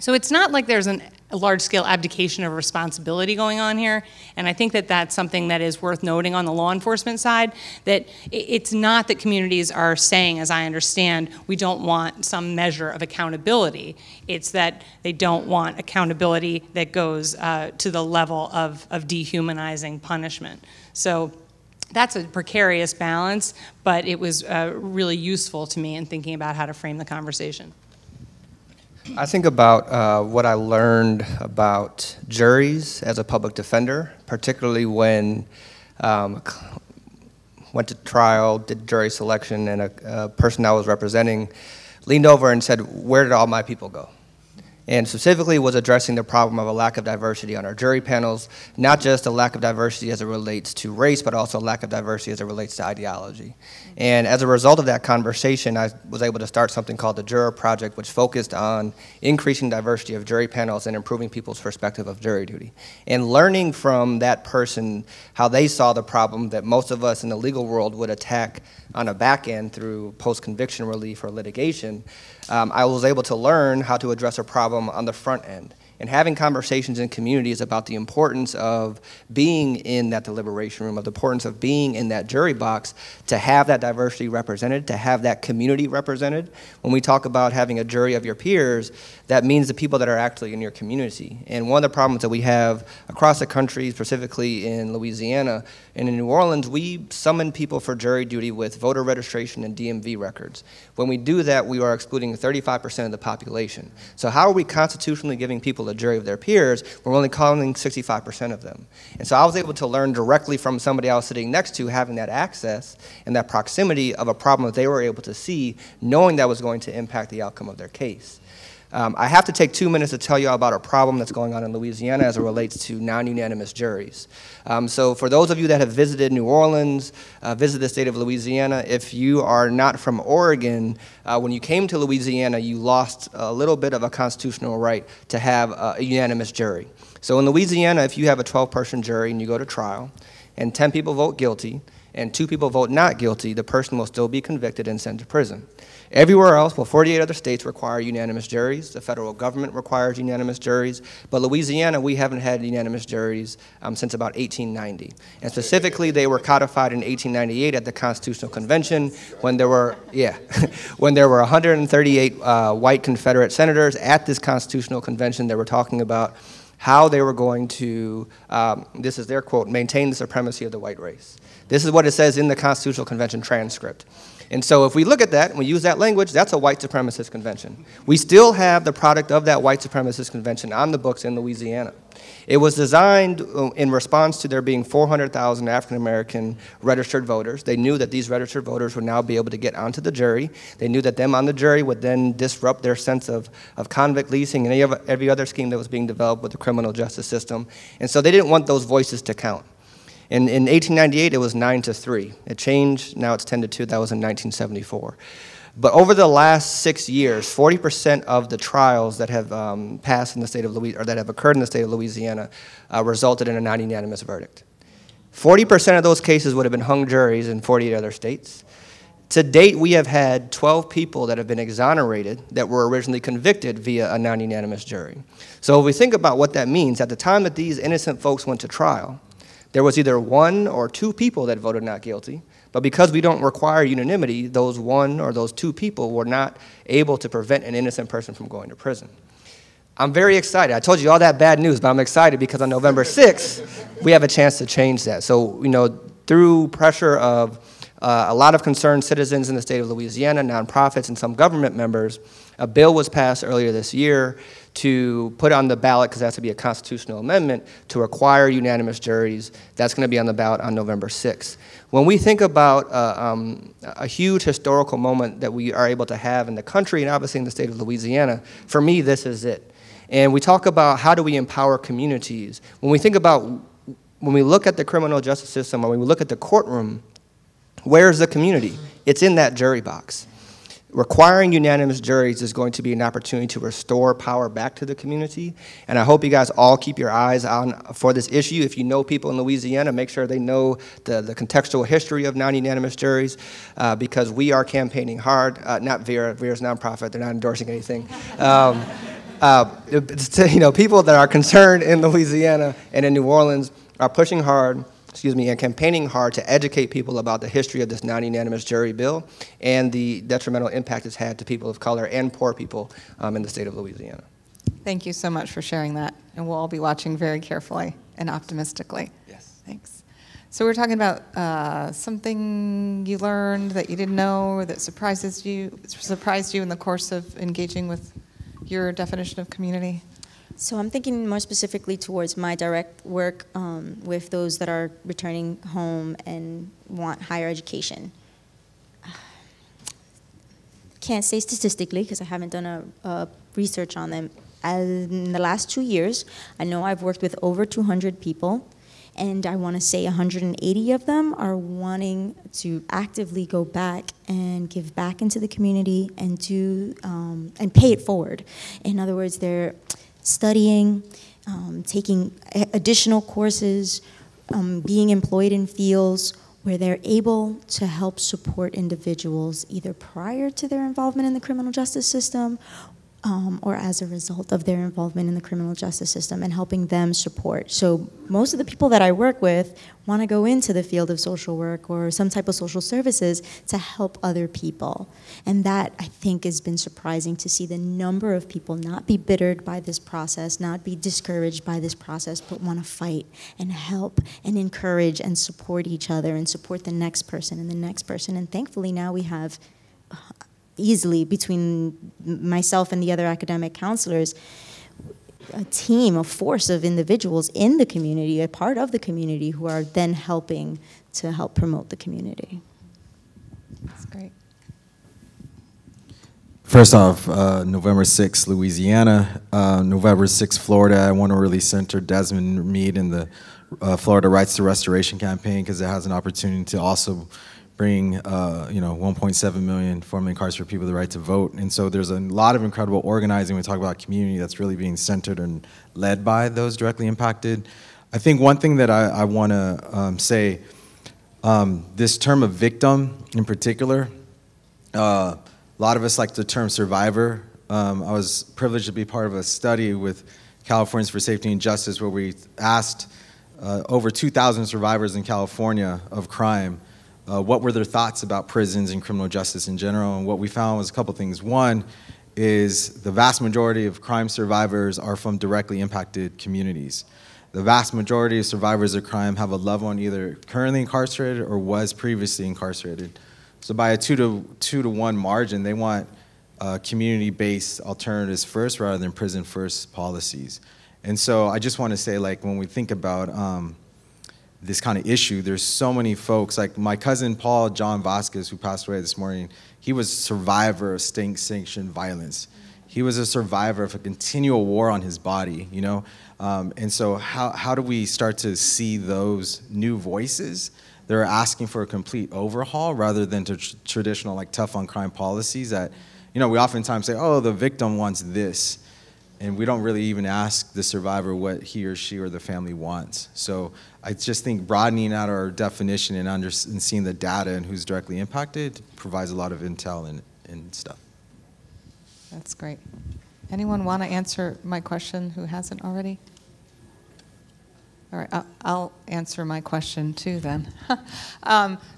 So it's not like there's a large-scale abdication of responsibility going on here, and I think that that's something that is worth noting on the law enforcement side, that it's not that communities are saying, as I understand, we don't want some measure of accountability. It's that they don't want accountability that goes to the level of dehumanizing punishment. So that's a precarious balance, but it was really useful to me in thinking about how to frame the conversation. I think about what I learned about juries as a public defender, particularly when went to trial, did jury selection, and a person I was representing leaned over and said, where did all my people go? and specifically was addressing the problem of a lack of diversity on our jury panels, not just a lack of diversity as it relates to race, but also a lack of diversity as it relates to ideology. And as a result of that conversation, I was able to start something called the Juror Project, which focused on increasing diversity of jury panels and improving people's perspective of jury duty. And learning from that person how they saw the problem that most of us in the legal world would attack on a back end through post-conviction relief or litigation, I was able to learn how to address a problem on the front end. And having conversations in communities about the importance of being in that deliberation room, of the importance of being in that jury box, to have that diversity represented, to have that community represented. When we talk about having a jury of your peers, that means the people that are actually in your community. And one of the problems that we have across the country, specifically in Louisiana and in New Orleans, we summon people for jury duty with voter registration and DMV records. When we do that, we are excluding 35% of the population. So how are we constitutionally giving people a jury of their peers? We're only calling 65% of them. And so I was able to learn directly from somebody I was sitting next to, having that access and that proximity of a problem that they were able to see, knowing that was going to impact the outcome of their case. I have to take 2 minutes to tell you about a problem that's going on in Louisiana as it relates to non-unanimous juries. So for those of you that have visited New Orleans, visited the state of Louisiana, if you are not from Oregon, when you came to Louisiana, you lost a little bit of a constitutional right to have a unanimous jury. So in Louisiana, if you have a 12-person jury and you go to trial, and 10 people vote guilty, and 2 people vote not guilty, the person will still be convicted and sent to prison. Everywhere else, well, 48 other states require unanimous juries. The federal government requires unanimous juries. But Louisiana, we haven't had unanimous juries since about 1890. And specifically, they were codified in 1898 at the Constitutional Convention when there were, when there were 138 white Confederate senators at this Constitutional Convention that were talking about how they were going to, this is their quote, maintain the supremacy of the white race. This is what it says in the Constitutional Convention transcript. And so if we look at that and we use that language, that's a white supremacist convention. We still have the product of that white supremacist convention on the books in Louisiana. It was designed in response to there being 400,000 African-American registered voters. They knew that these registered voters would now be able to get onto the jury. They knew that them on the jury would then disrupt their sense of convict leasing and every other scheme that was being developed with the criminal justice system. And so they didn't want those voices to count. In 1898, it was 9-3. It changed, now it's 10-2. That was in 1974. But over the last 6 years, 40% of the trials that have passed in the state of Louisiana, or that have occurred in the state of Louisiana, resulted in a non-unanimous verdict. 40% of those cases would have been hung juries in 48 other states. To date, we have had 12 people that have been exonerated that were originally convicted via a non-unanimous jury. So if we think about what that means, at the time that these innocent folks went to trial, there was either 1 or 2 people that voted not guilty, but because we don't require unanimity, those 1 or those 2 people were not able to prevent an innocent person from going to prison. I'm very excited. I told you all that bad news, but I'm excited because on November 6th, we have a chance to change that. So, you know, through pressure of a lot of concerned citizens in the state of Louisiana, nonprofits, and some government members, a bill was passed earlier this year to put on the ballot, because that's to be a constitutional amendment, to require unanimous juries. That's going to be on the ballot on November 6th. When we think about a huge historical moment that we are able to have in the country and obviously in the state of Louisiana, for me, this is it. And we talk about how do we empower communities. When we think about, when we look at the criminal justice system or when we look at the courtroom, where's the community? It's in that jury box. Requiring unanimous juries is going to be an opportunity to restore power back to the community, and I hope you guys all keep your eyes on for this issue. If you know people in Louisiana, make sure they know the contextual history of non-unanimous juries, because we are campaigning hard. Not Vera, Vera's nonprofit, they're not endorsing anything. You know, people that are concerned in Louisiana and in New Orleans are pushing hard, and campaigning hard to educate people about the history of this non-unanimous jury bill and the detrimental impact it's had to people of color and poor people in the state of Louisiana. Thank you so much for sharing that, and we'll all be watching very carefully and optimistically. Yes. Thanks. So we're talking about something you learned that you didn't know or that surprised you in the course of engaging with your definition of community. So I'm thinking more specifically towards my direct work with those that are returning home and want higher education. Can't say statistically because I haven't done a research on them in the last 2 years, I know I've worked with over 200 people, and I want to say 180 of them are wanting to actively go back and give back into the community and do and pay it forward. In other words, they're studying, taking additional courses, being employed in fields where they're able to help support individuals either prior to their involvement in the criminal justice system or as a result of their involvement in the criminal justice system, and helping them support. So most of the people that I work with want to go into the field of social work or some type of social services to help other people. And that, I think, has been surprising to see the number of people not be bittered by this process, not be discouraged by this process, but want to fight and help and encourage and support each other and support the next person and the next person. And thankfully now we have easily, between myself and the other academic counselors, a team, a force of individuals in the community, a part of the community, who are then helping to help promote the community. That's great. First off, November 6th, Louisiana. November 6th, Florida. I want to really center Desmond Meade in the Florida Rights to Restoration campaign, because it has an opportunity to also bring 1.7 million formerly incarcerated people the right to vote. And so there's a lot of incredible organizing. We talk about community that's really being centered and led by those directly impacted. I think one thing that I want to say, this term of victim in particular, a lot of us like the term survivor. I was privileged to be part of a study with Californians for Safety and Justice, where we asked over 2,000 survivors in California of crime what were their thoughts about prisons and criminal justice in general. And what we found was a couple things. One is the vast majority of crime survivors are from directly impacted communities. The vast majority of survivors of crime have a loved one either currently incarcerated or was previously incarcerated. So by a 2 to 1 margin, they want community-based alternatives first rather than prison-first policies. And so I just want to say, like, when we think about this kind of issue, there's so many folks, like my cousin Paul John Vasquez, who passed away this morning. He was a survivor of state-sanctioned violence. He was a survivor of a continual war on his body, you know? And so how do we start to see those new voices that are asking for a complete overhaul rather than to traditional, like, tough on crime policies that, you know, we oftentimes say, oh, the victim wants this. And we don't really even ask the survivor what he or she or the family wants. So I just think broadening out our definition and seeing the data and who's directly impacted provides a lot of intel and stuff. That's great. Anyone want to answer my question who hasn't already? All right, I'll answer my question too then.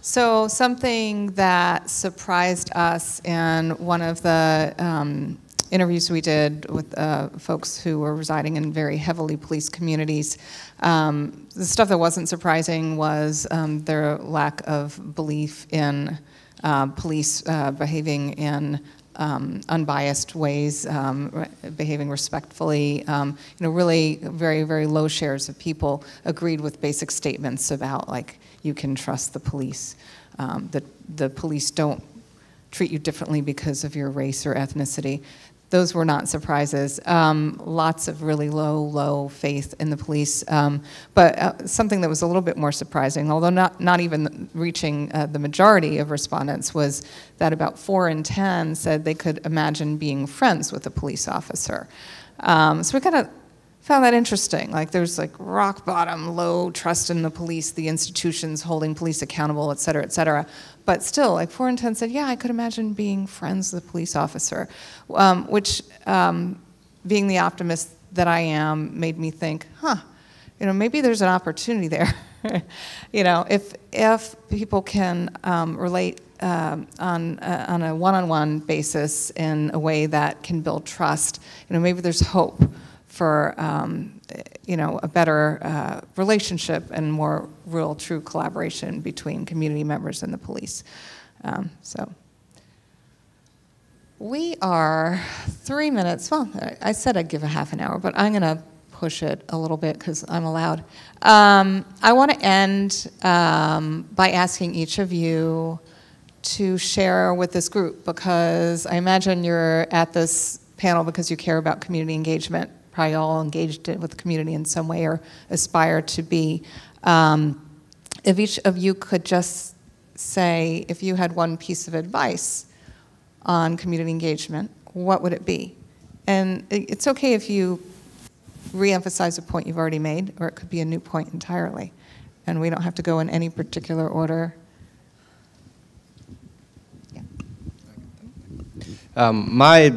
So something that surprised us in one of the interviews we did with folks who were residing in very heavily policed communities, the stuff that wasn't surprising was their lack of belief in police behaving in unbiased ways, behaving respectfully. Really very, very low shares of people agreed with basic statements about, like, you can trust the police, that the police don't treat you differently because of your race or ethnicity. Those were not surprises. Lots of really low faith in the police. But something that was a little bit more surprising, although not even reaching the majority of respondents, was that about 4 in 10 said they could imagine being friends with a police officer. So we kind of found that interesting. Like, there's, like, rock bottom, low trust in the police, the institutions holding police accountable, et cetera, et cetera. But still, like, 4 in 10 said, yeah, I could imagine being friends with a police officer, which, being the optimist that I am, made me think, maybe there's an opportunity there. If people can relate on a one-on-one basis in a way that can build trust, maybe there's hope for a better relationship and more real, true collaboration between community members and the police. So we are 3 minutes. Well, I said I'd give a half an hour, but I'm going to push it a little bit because I'm allowed. I want to end by asking each of you to share with this group, because I imagine you're at this panel because you care about community engagement, probably all engaged with the community in some way or aspire to be. If each of you could just say, if you had one piece of advice on community engagement, what would it be? And it's okay if you re-emphasize a point you've already made, or it could be a new point entirely. And we don't have to go in any particular order. Yeah. My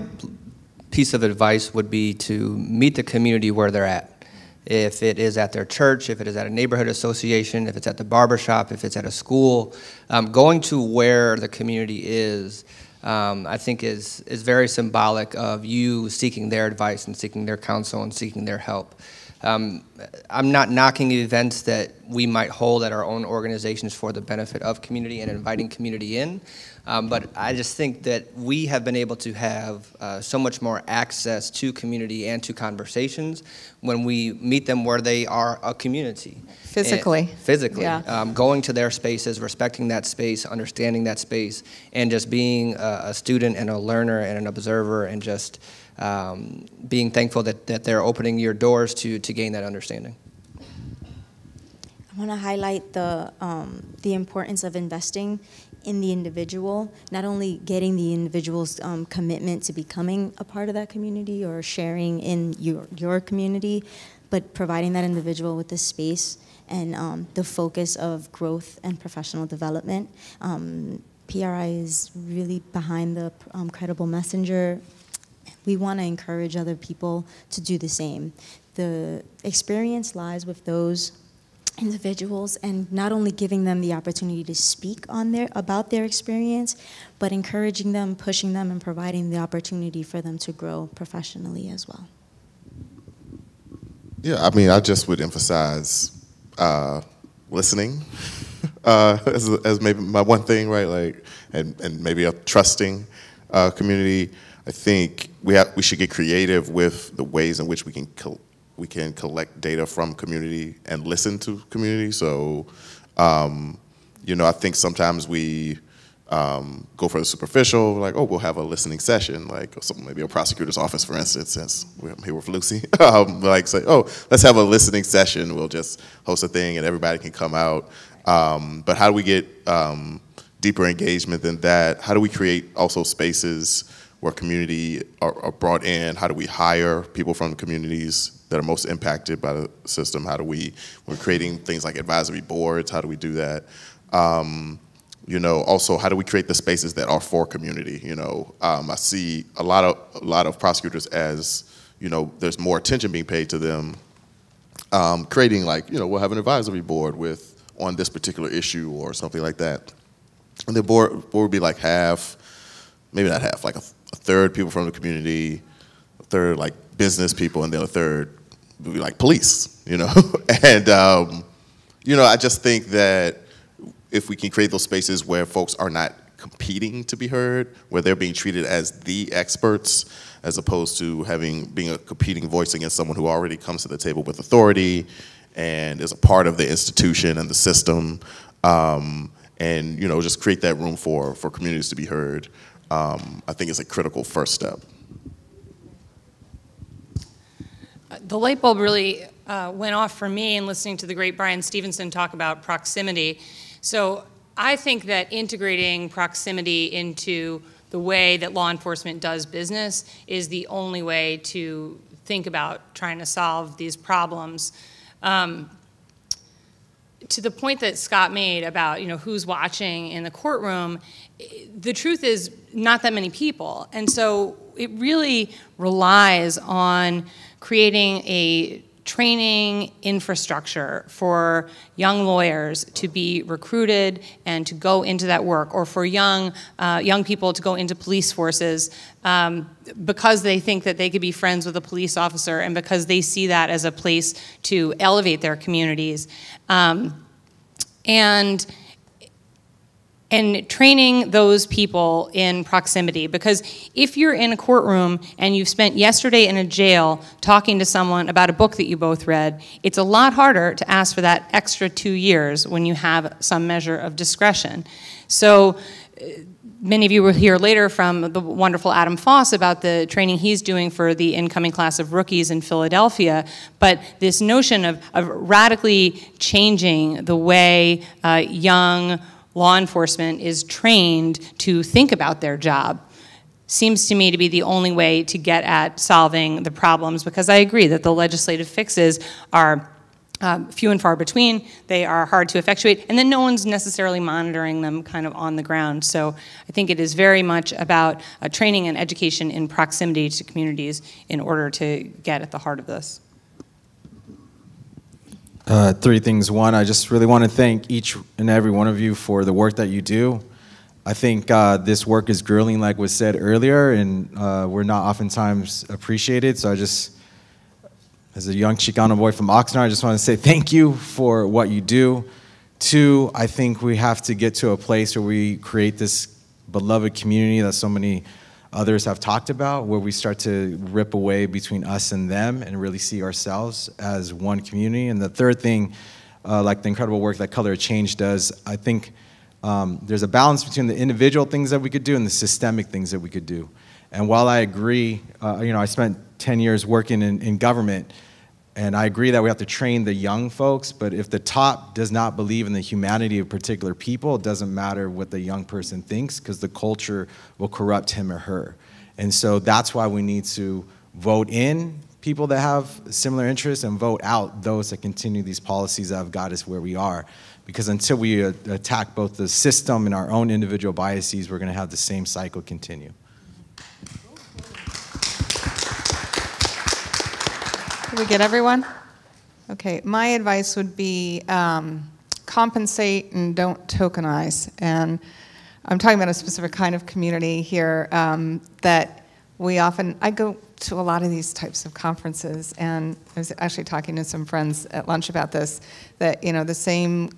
piece of advice would be to meet the community where they're at. If it is at their church, if it is at a neighborhood association, if it's at the barbershop, if it's at a school, going to where the community is, I think is very symbolic of you seeking their advice and seeking their counsel and seeking their help. I'm not knocking events that we might hold at our own organizations for the benefit of community and inviting community in, but I just think that we have been able to have so much more access to community and to conversations when we meet them where they are a community. Physically. Physically. Yeah. Going to their spaces, respecting that space, understanding that space, and just being a student and a learner and an observer and just being thankful that they're opening your doors to gain that understanding. I want to highlight the importance of investing in the individual, not only getting the individual's commitment to becoming a part of that community or sharing in your community, but providing that individual with the space and the focus of growth and professional development. PRI is really behind the Credible Messenger. We want to encourage other people to do the same. The experience lies with those individuals, and not only giving them the opportunity to speak about their experience, but encouraging them, pushing them, and providing the opportunity for them to grow professionally as well. Yeah, I mean, I just would emphasize listening as maybe my one thing, right? Like, and maybe a trusting community. I think we should get creative with the ways in which we can collect data from community and listen to community. So, you know, I think sometimes we go for the superficial, like, oh, we'll have a listening session, like maybe a prosecutor's office, for instance, since I'm here with Lucy. Like, say, oh, let's have a listening session. We'll just host a thing and everybody can come out. But how do we get deeper engagement than that? How do we create also spaces where community are brought in? How do we hire people from communities that are most impacted by the system? How do we're creating things like advisory boards, how do we do that? You know, also, how do we create the spaces that are for community? You know, I see a lot of prosecutors as, you know, there's more attention being paid to them, creating, like, you know, we'll have an advisory board on this particular issue or something like that. And the board would be like half, maybe not half, like a third people from the community, a third like business people, and then a third would be like police, you know? And, you know, I just think that if we can create those spaces where folks are not competing to be heard, where they're being treated as the experts, as opposed to being a competing voice against someone who already comes to the table with authority and is a part of the institution and the system, and, you know, just create that room for communities to be heard, I think is a critical first step. The light bulb really went off for me in listening to the great Brian Stevenson talk about proximity. So I think that integrating proximity into the way that law enforcement does business is the only way to think about trying to solve these problems. To the point that Scott made about, you know, who's watching in the courtroom, the truth is not that many people. And so it really relies on creating a training infrastructure for young lawyers to be recruited and to go into that work, or for young people to go into police forces because they think that they could be friends with a police officer and because they see that as a place to elevate their communities. And training those people in proximity, because if you're in a courtroom and you've spent yesterday in a jail talking to someone about a book that you both read, it's a lot harder to ask for that extra 2 years when you have some measure of discretion. So Many of you will hear later from the wonderful Adam Foss about the training he's doing for the incoming class of rookies in Philadelphia. But this notion of radically changing the way young law enforcement is trained to think about their job seems to me to be the only way to get at solving the problems, because I agree that the legislative fixes are few and far between, they are hard to effectuate, and then no one's necessarily monitoring them kind of on the ground. So I think it is very much about training and education in proximity to communities in order to get at the heart of this. Three things. One, I just really want to thank each and every one of you for the work that you do. I think this work is grueling, like was said earlier, and we're not oftentimes appreciated, so I just, as a young Chicano boy from Oxnard, I just want to say thank you for what you do. Two, I think we have to get to a place where we create this beloved community that so many others have talked about, where we start to rip away between us and them and really see ourselves as one community. And the third thing, like the incredible work that Color of Change does, I think there's a balance between the individual things that we could do and the systemic things that we could do. And while I agree, I spent 10 years working in government, and I agree that we have to train the young folks, but if the top does not believe in the humanity of particular people, it doesn't matter what the young person thinks, because the culture will corrupt him or her. And so that's why we need to vote in people that have similar interests and vote out those that continue these policies that have got us where we are. Because until we attack both the system and our own individual biases, we're going to have the same cycle continue. Did we get everyone? Okay, my advice would be compensate and don't tokenize. And I'm talking about a specific kind of community here that we often, I go to a lot of these types of conferences, and I was actually talking to some friends at lunch about this, that, the same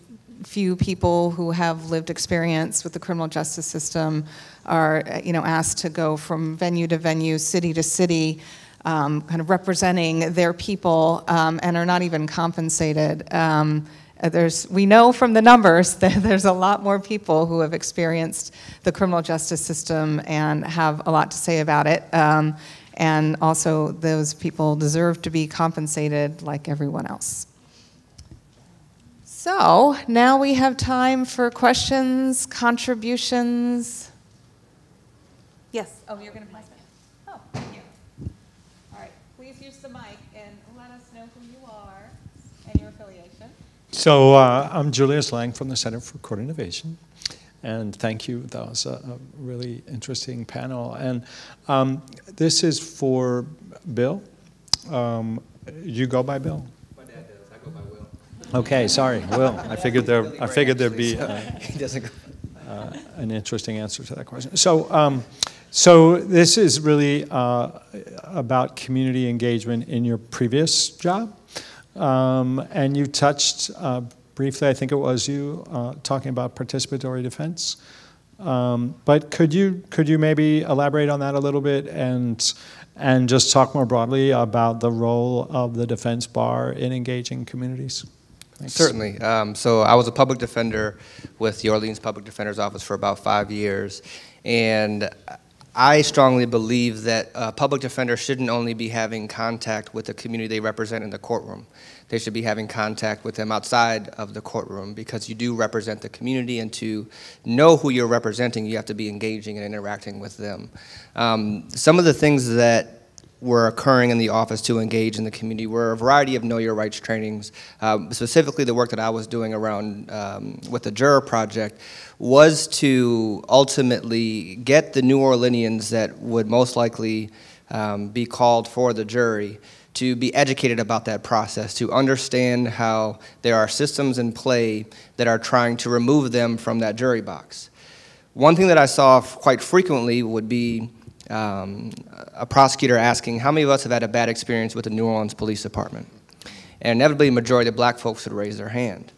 few people who have lived experience with the criminal justice system are, asked to go from venue to venue, city to city, kind of representing their people, and are not even compensated. We know from the numbers that there's a lot more people who have experienced the criminal justice system and have a lot to say about it. And also, those people deserve to be compensated like everyone else. So now we have time for questions, contributions. Yes. Oh, you're going to pass it. Oh, thank you. All right. Please use the mic and let us know who you are and your affiliation. So I'm Julius Lang from the Center for Court Innovation. And thank you. That was a really interesting panel. And this is for Bill. You go by Bill? My dad does. I go by Will. Okay, sorry, Will. I figured there'd be He doesn't go. an interesting answer to that question. So this is really about community engagement in your previous job. And you touched briefly, I think it was you, talking about participatory defense. But could you maybe elaborate on that a little bit and just talk more broadly about the role of the defense bar in engaging communities? Thanks. Certainly. So I was a public defender with the Orleans Public Defender's Office for about 5 years. And I strongly believe that a public defender shouldn't only be having contact with the community they represent in the courtroom. They should be having contact with them outside of the courtroom, because you do represent the community, and to know who you're representing, you have to be engaging and interacting with them. Some of the things that were occurring in the office to engage in the community were a variety of Know Your Rights trainings. Specifically, the work that I was doing around with the Juror Project was to ultimately get the New Orleanians that would most likely be called for the jury to be educated about that process, to understand how there are systems in play that are trying to remove them from that jury box. One thing that I saw quite frequently would be a prosecutor asking, how many of us have had a bad experience with the New Orleans Police Department? And inevitably, a majority of black folks would raise their hand.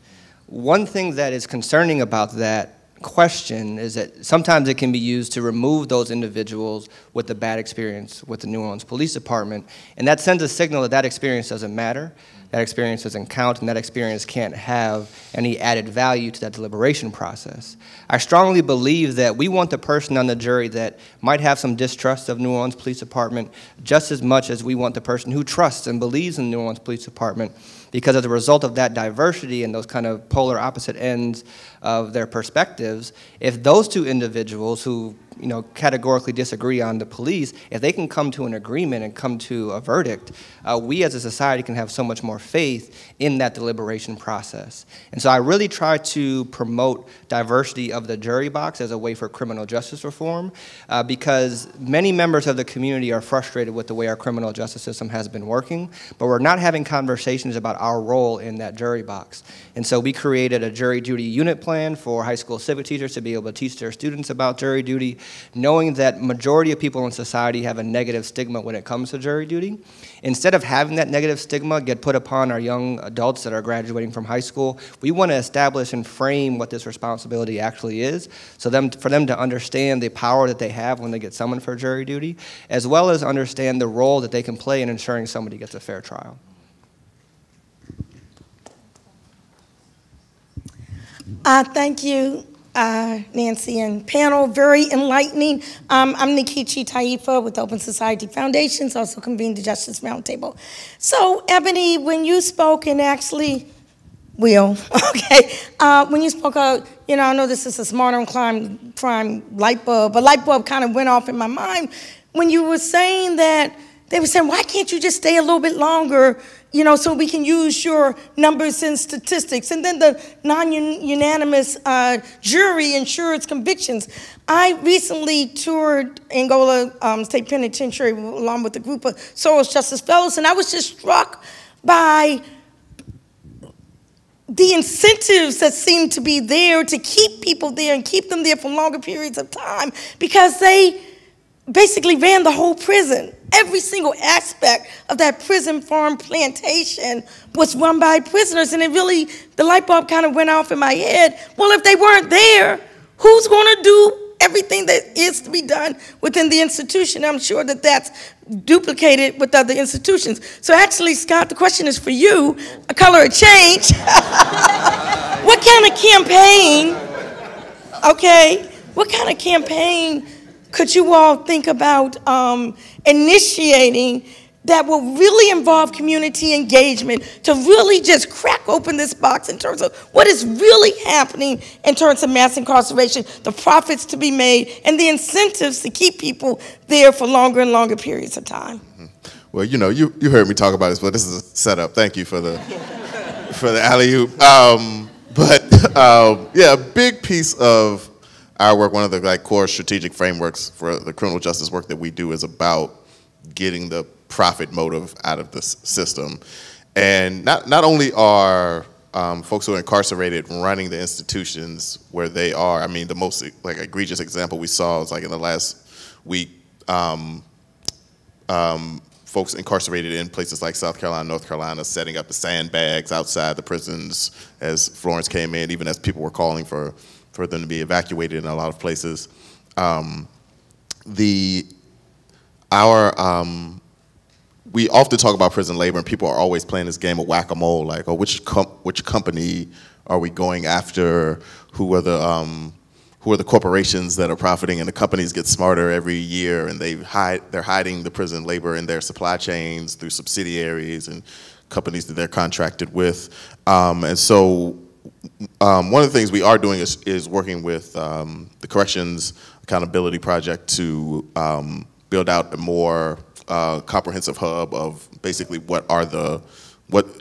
One thing that is concerning about that question is that sometimes it can be used to remove those individuals with the bad experience with the New Orleans Police Department, and that sends a signal that that experience doesn't matter. that experience doesn't count, and that experience can't have any added value to that deliberation process. I strongly believe that we want the person on the jury that might have some distrust of New Orleans Police Department just as much as we want the person who trusts and believes in the New Orleans Police Department, because as a result of that diversity and those kind of polar opposite ends of their perspectives, if those two individuals who categorically disagree on the police, if they can come to an agreement and come to a verdict, we as a society can have so much more faith in that deliberation process. And so I really try to promote diversity of the jury box as a way for criminal justice reform, because many members of the community are frustrated with the way our criminal justice system has been working, but we're not having conversations about our role in that jury box. And so we created a jury duty unit plan for high school civic teachers to be able to teach their students about jury duty, knowing that majority of people in society have a negative stigma when it comes to jury duty. Instead of having that negative stigma get put upon our young adults that are graduating from high school, we want to establish and frame what this responsibility actually is, so for them to understand the power that they have when they get summoned for jury duty, as well as understand the role that they can play in ensuring somebody gets a fair trial. Thank you, Nancy and panel. Very enlightening. I'm Nikichi Taifa with Open Society Foundations, also convened the Justice Roundtable. So, Ebony, when you spoke, and actually, Will, okay, when you spoke, I know this is a smarter crime light bulb, a light bulb kind of went off in my mind when you were saying that, they were saying, why can't you just stay a little bit longer, so we can use your numbers and statistics? And then the non-unanimous jury ensures convictions. I recently toured Angola State Penitentiary along with a group of Soros Justice Fellows, and I was just struck by the incentives that seem to be there to keep people there and keep them there for longer periods of time, because they basically ran the whole prison. Every single aspect of that prison farm plantation was run by prisoners, and the light bulb kind of went off in my head. Well, if they weren't there, who's going to do everything that is to be done within the institution? I'm sure that that's duplicated with other institutions. So actually, Scott, the question is for you, a color of change. What kind of campaign, what kind of campaign could you all think about initiating that will really involve community engagement to really just crack open this box in terms of what is really happening in terms of mass incarceration, the profits to be made, and the incentives to keep people there for longer and longer periods of time? Well, you heard me talk about this, but this is a setup. Thank you for the alley-oop. Yeah, a big piece of our work, one of the core strategic frameworks for the criminal justice work that we do, is about getting the profit motive out of this system. And not only are folks who are incarcerated running the institutions where they are, I mean, the most egregious example we saw is in the last week, folks incarcerated in places like South Carolina, North Carolina, setting up the sandbags outside the prisons as Florence came in, even as people were calling for them to be evacuated in a lot of places. We often talk about prison labor, and people are always playing this game of whack-a-mole, which company are we going after? Who are the corporations that are profiting? And the companies get smarter every year, and they're hiding the prison labor in their supply chains through subsidiaries and companies that they're contracted with. And so one of the things we are doing is working with the Corrections Accountability Project to build out a more comprehensive hub of basically what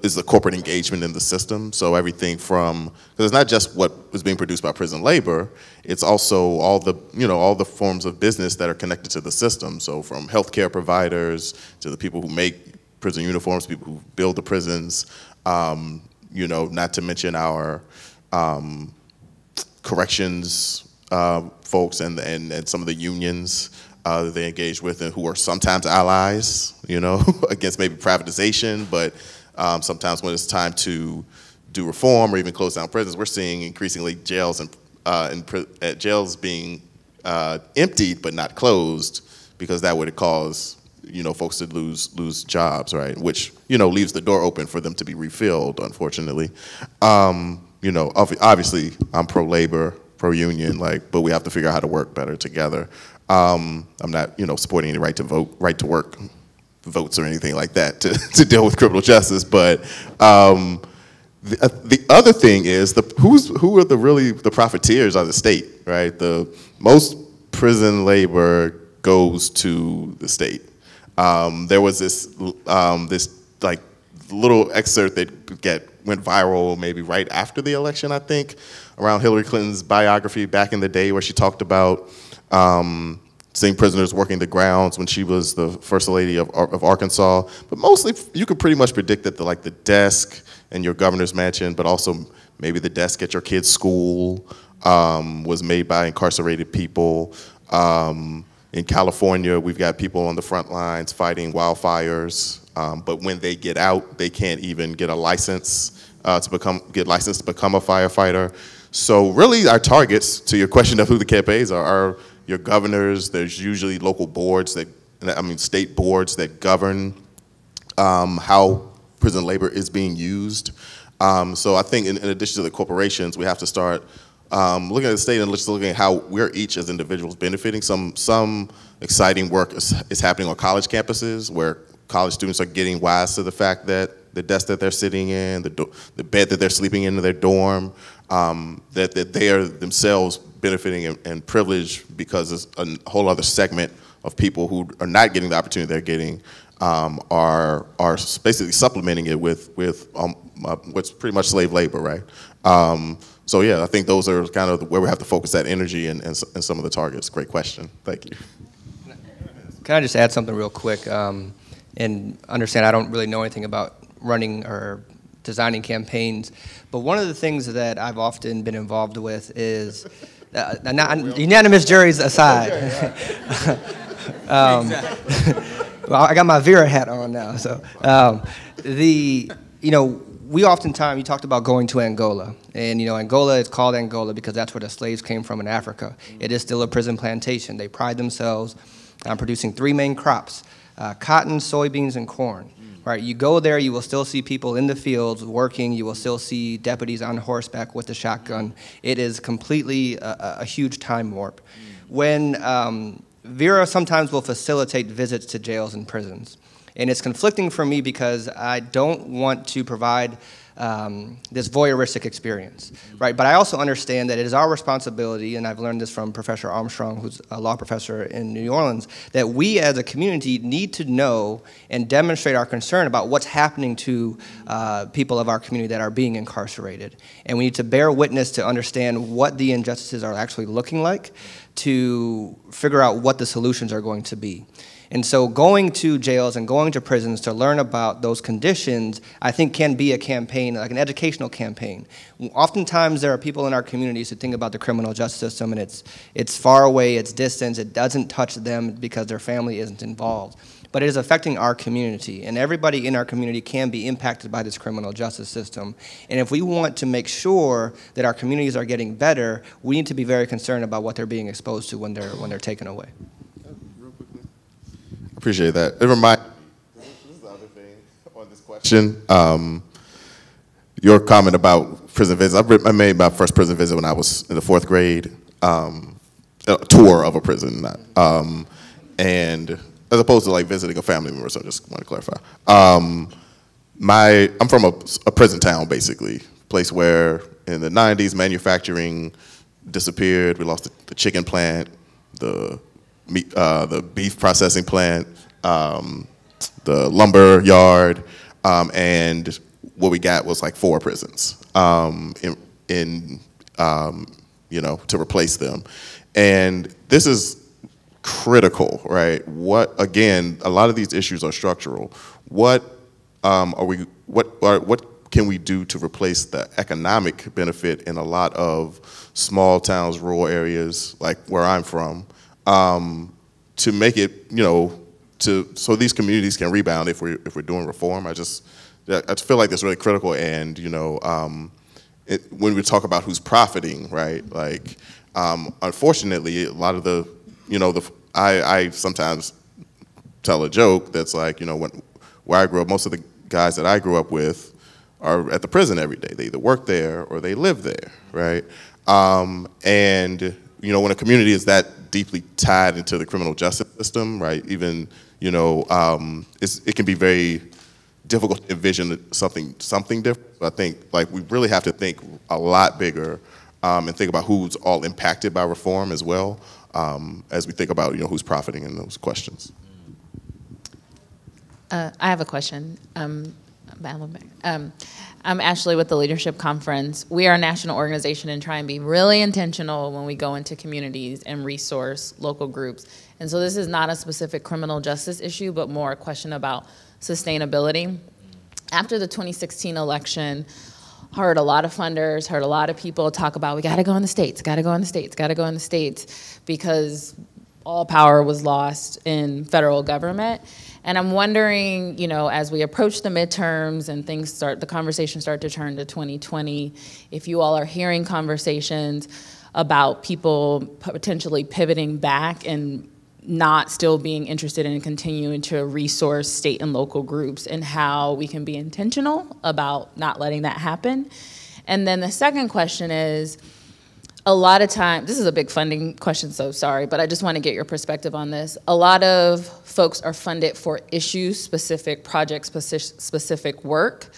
is the corporate engagement in the system. So everything from, because it's not just what is being produced by prison labor, it's also all the forms of business that are connected to the system. So from healthcare providers to the people who make prison uniforms, people who build the prisons, not to mention our corrections folks and some of the unions that they engage with, and who are sometimes allies, against maybe privatization, but sometimes when it's time to do reform or even close down prisons, we're seeing increasingly jails jails being emptied but not closed, because that would cause folks to lose jobs, right? Which, leaves the door open for them to be refilled, unfortunately. Obviously, I'm pro-labor, pro-union, but we have to figure out how to work better together. I'm not, supporting any right to vote, right to work votes or anything like that to deal with criminal justice. But the other thing is who are the profiteers of the state, right? The most prison labor goes to the state. There was this little excerpt that went viral maybe right after the election, I think, around Hillary Clinton's biography back in the day, where she talked about seeing prisoners working the grounds when she was the first lady of Arkansas. But mostly, you could pretty much predict that the desk in your governor's mansion, but also maybe the desk at your kid's school, was made by incarcerated people. In California, we've got people on the front lines fighting wildfires, but when they get out, they can't even get a license to become a firefighter. So really, our targets, to your question of who the campaigns are your governors. There's usually local boards state boards that govern how prison labor is being used. So I think in addition to the corporations, we have to start looking at the state and just looking at how we're each as individuals benefiting. Some exciting work is happening on college campuses, where college students are getting wise to the fact that the desk that they're sitting in, the bed that they're sleeping in their dorm, that they are themselves benefiting and privileged, because there's a whole other segment of people who are not getting the opportunity they're getting, are basically supplementing it with what's pretty much slave labor, right? So yeah, I think those are kind of where we have to focus that energy and some of the targets. Great question. Thank you. Can I just add something real quick? And understand I don't really know anything about running or designing campaigns, but one of the things that I've often been involved with is, unanimous juries aside, well, I got my Vera hat on now, so we oftentimes, you talked about going to Angola, and Angola is called Angola because that's where the slaves came from in Africa. It is still a prison plantation. They pride themselves on producing 3 main crops: cotton, soybeans, and corn. Right? You go there, you will still see people in the fields working. You will still see deputies on horseback with the shotgun. It is completely a huge time warp. When Vera sometimes will facilitate visits to jails and prisons. And it's conflicting for me because I don't want to provide this voyeuristic experience, right? But I also understand that it is our responsibility, and I've learned this from Professor Armstrong, who's a law professor in New Orleans, that we as a community need to know and demonstrate our concern about what's happening to people of our community that are being incarcerated. And we need to bear witness to understand what the injustices are actually looking like, to figure out what the solutions are going to be. And so going to jails and going to prisons to learn about those conditions, I think, can be a campaign, like an educational campaign. Oftentimes there are people in our communities who think about the criminal justice system and it's far away, it's distant, it doesn't touch them because their family isn't involved. But it is affecting our community, and everybody in our community can be impacted by this criminal justice system. And if we want to make sure that our communities are getting better, we need to be very concerned about what they're being exposed to when they're taken away. Appreciate that. It reminds me, this is the other thing on this question. Your comment about prison visits. I made my first prison visit when I was in the 4th grade, a tour of a prison, and as opposed to like visiting a family member, so I just want to clarify. I'm from a prison town, basically, place where in the 90s manufacturing disappeared. We lost the chicken plant, the beef processing plant, the lumber yard, and what we got was like 4 prisons to replace them. And this is critical, right? Again, a lot of these issues are structural. What can we do to replace the economic benefit in a lot of small towns, rural areas, like where I'm from, to make it, so these communities can rebound if we're doing reform? I feel like that's really critical. And when we talk about who's profiting, right? Like, unfortunately, a lot of I sometimes tell a joke that's like, you know, where I grew up, most of the guys that I grew up with are at the prison every day. They either work there or they live there, right? And, you know, when a community is that deeply tied into the criminal justice system, right, even, you know, it can be very difficult to envision something different. I think, like, we really have to think a lot bigger and think about who's all impacted by reform as well, as we think about, you know, who's profiting in those questions. I have a question. I'm Ashley with the Leadership Conference. We are a national organization and try and be really intentional when we go into communities and resource local groups. And so this is not a specific criminal justice issue, but more a question about sustainability. After the 2016 election, heard a lot of funders, heard a lot of people talk about, we gotta go in the states, gotta go in the states, gotta go in the states, because all power was lost in federal government. And I'm wondering, you know, as we approach the midterms and the conversations start to turn to 2020, if you all are hearing conversations about people potentially pivoting back and not still being interested in continuing to resource state and local groups, and how we can be intentional about not letting that happen. And then the second question is, a lot of time, this is a big funding question, so sorry, but I just want to get your perspective on this. A lot of folks are funded for issue-specific, project-specific work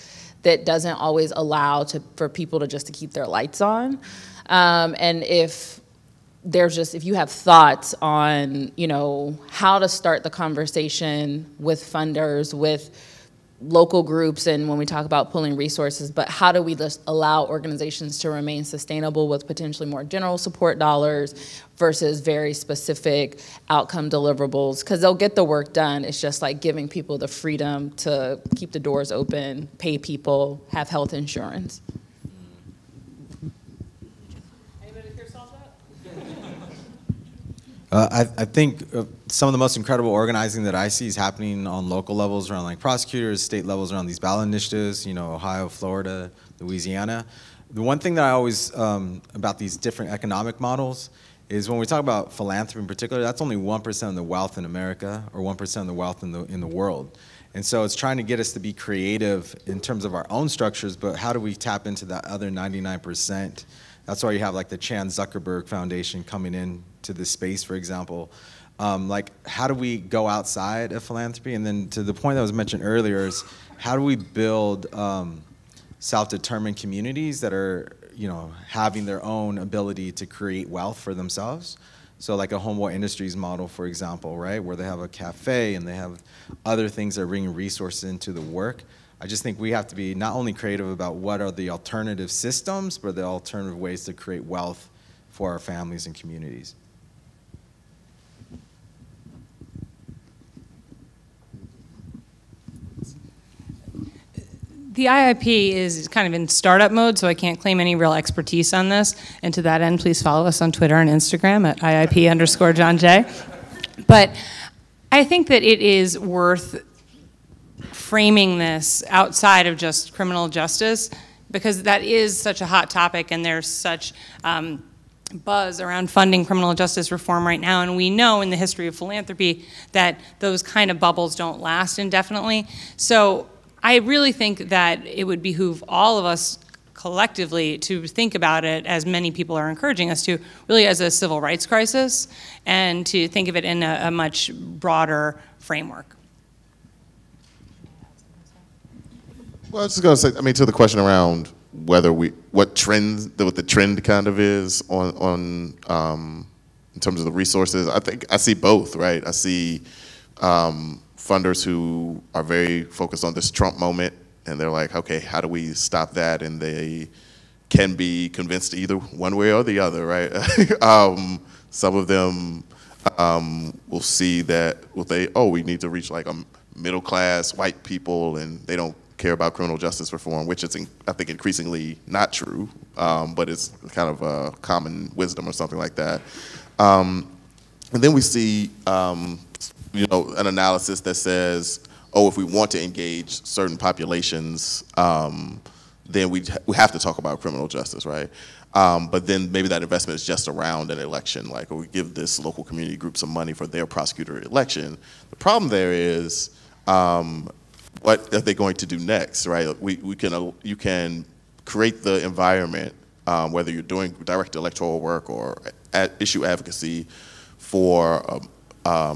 that doesn't always allow for people to just keep their lights on. And if you have thoughts on, you know, how to start the conversation with funders, with local groups, and when we talk about pulling resources, but how do we just allow organizations to remain sustainable with potentially more general support dollars versus very specific outcome deliverables? Because they'll get the work done. It's just like giving people the freedom to keep the doors open, pay people, have health insurance. I think some of the most incredible organizing that I see is happening on local levels around like prosecutors, state levels around these ballot initiatives, you know, Ohio, Florida, Louisiana. The one thing that I always, about these different economic models is when we talk about philanthropy in particular, that's only 1% of the wealth in America or 1% of the wealth in the world. And so it's trying to get us to be creative in terms of our own structures, but how do we tap into that other 99%? That's why you have like the Chan Zuckerberg Foundation coming in to this space, for example. Like, how do we go outside of philanthropy? And then to the point that was mentioned earlier is, how do we build self-determined communities that are, you know, having their own ability to create wealth for themselves? So like a Homeboy Industries model, for example, right, where they have a cafe and they have other things that are bringing resources into the work. I just think we have to be not only creative about what are the alternative systems, but the alternative ways to create wealth for our families and communities. The IIP is kind of in startup mode, so I can't claim any real expertise on this. And to that end, please follow us on Twitter and Instagram at IIP_John Jay. But I think that it is worth framing this outside of just criminal justice, because that is such a hot topic, and there's such buzz around funding criminal justice reform right now. And we know in the history of philanthropy that those kind of bubbles don't last indefinitely. So I really think that it would behoove all of us collectively to think about it, as many people are encouraging us to, really as a civil rights crisis, and to think of it in a much broader framework. Well, I was just going to say, I mean, to the question around whether what the trend kind of is on in terms of the resources, I think I see both, right? I see funders who are very focused on this Trump moment, and they're like, okay, how do we stop that? And they can be convinced either one way or the other, right? Some of them will see that, we need to reach like a middle class white people, and they don't care about criminal justice reform, which is, I think, increasingly not true, but it's kind of a common wisdom or something like that. And then we see, you know, an analysis that says, oh, if we want to engage certain populations, then we have to talk about criminal justice, right? but then maybe that investment is just around an election, like, or we give this local community group some money for their prosecutor election. The problem there is, what are they going to do next, right? You can create the environment, whether you're doing direct electoral work or issue advocacy for a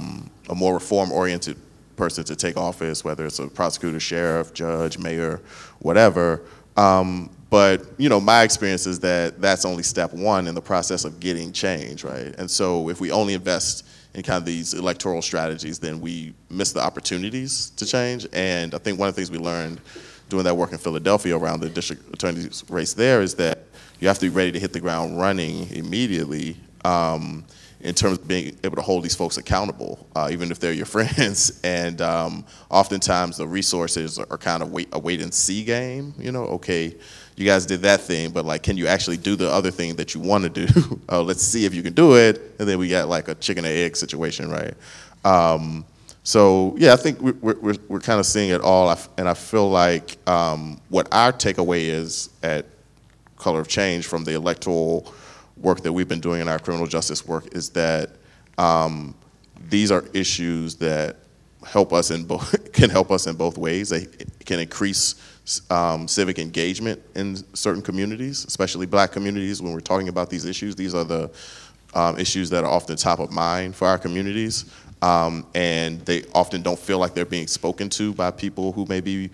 more reform-oriented person to take office, whether it's a prosecutor, sheriff, judge, mayor, whatever. But my experience is that that's only step one in the process of getting change, right? And so if we only invest in kind of these electoral strategies, then we miss the opportunities to change. And I think one of the things we learned doing that work in Philadelphia around the district attorney's race there is that you have to be ready to hit the ground running immediately in terms of being able to hold these folks accountable, even if they're your friends. And oftentimes the resources are kind of a wait and see game. Okay, you guys did that thing, but like, can you actually do the other thing that you want to do? Let's see if you can do it. And then we got like a chicken and egg situation, right? So yeah, I think we're kind of seeing it all, and I feel like what our takeaway is at Color of Change from the electoral work that we've been doing in our criminal justice work is that these are issues that can help us in both ways. They can increase civic engagement in certain communities, especially Black communities. When we're talking about these issues, these are the issues that are often top of mind for our communities, and they often don't feel like they're being spoken to by people who may be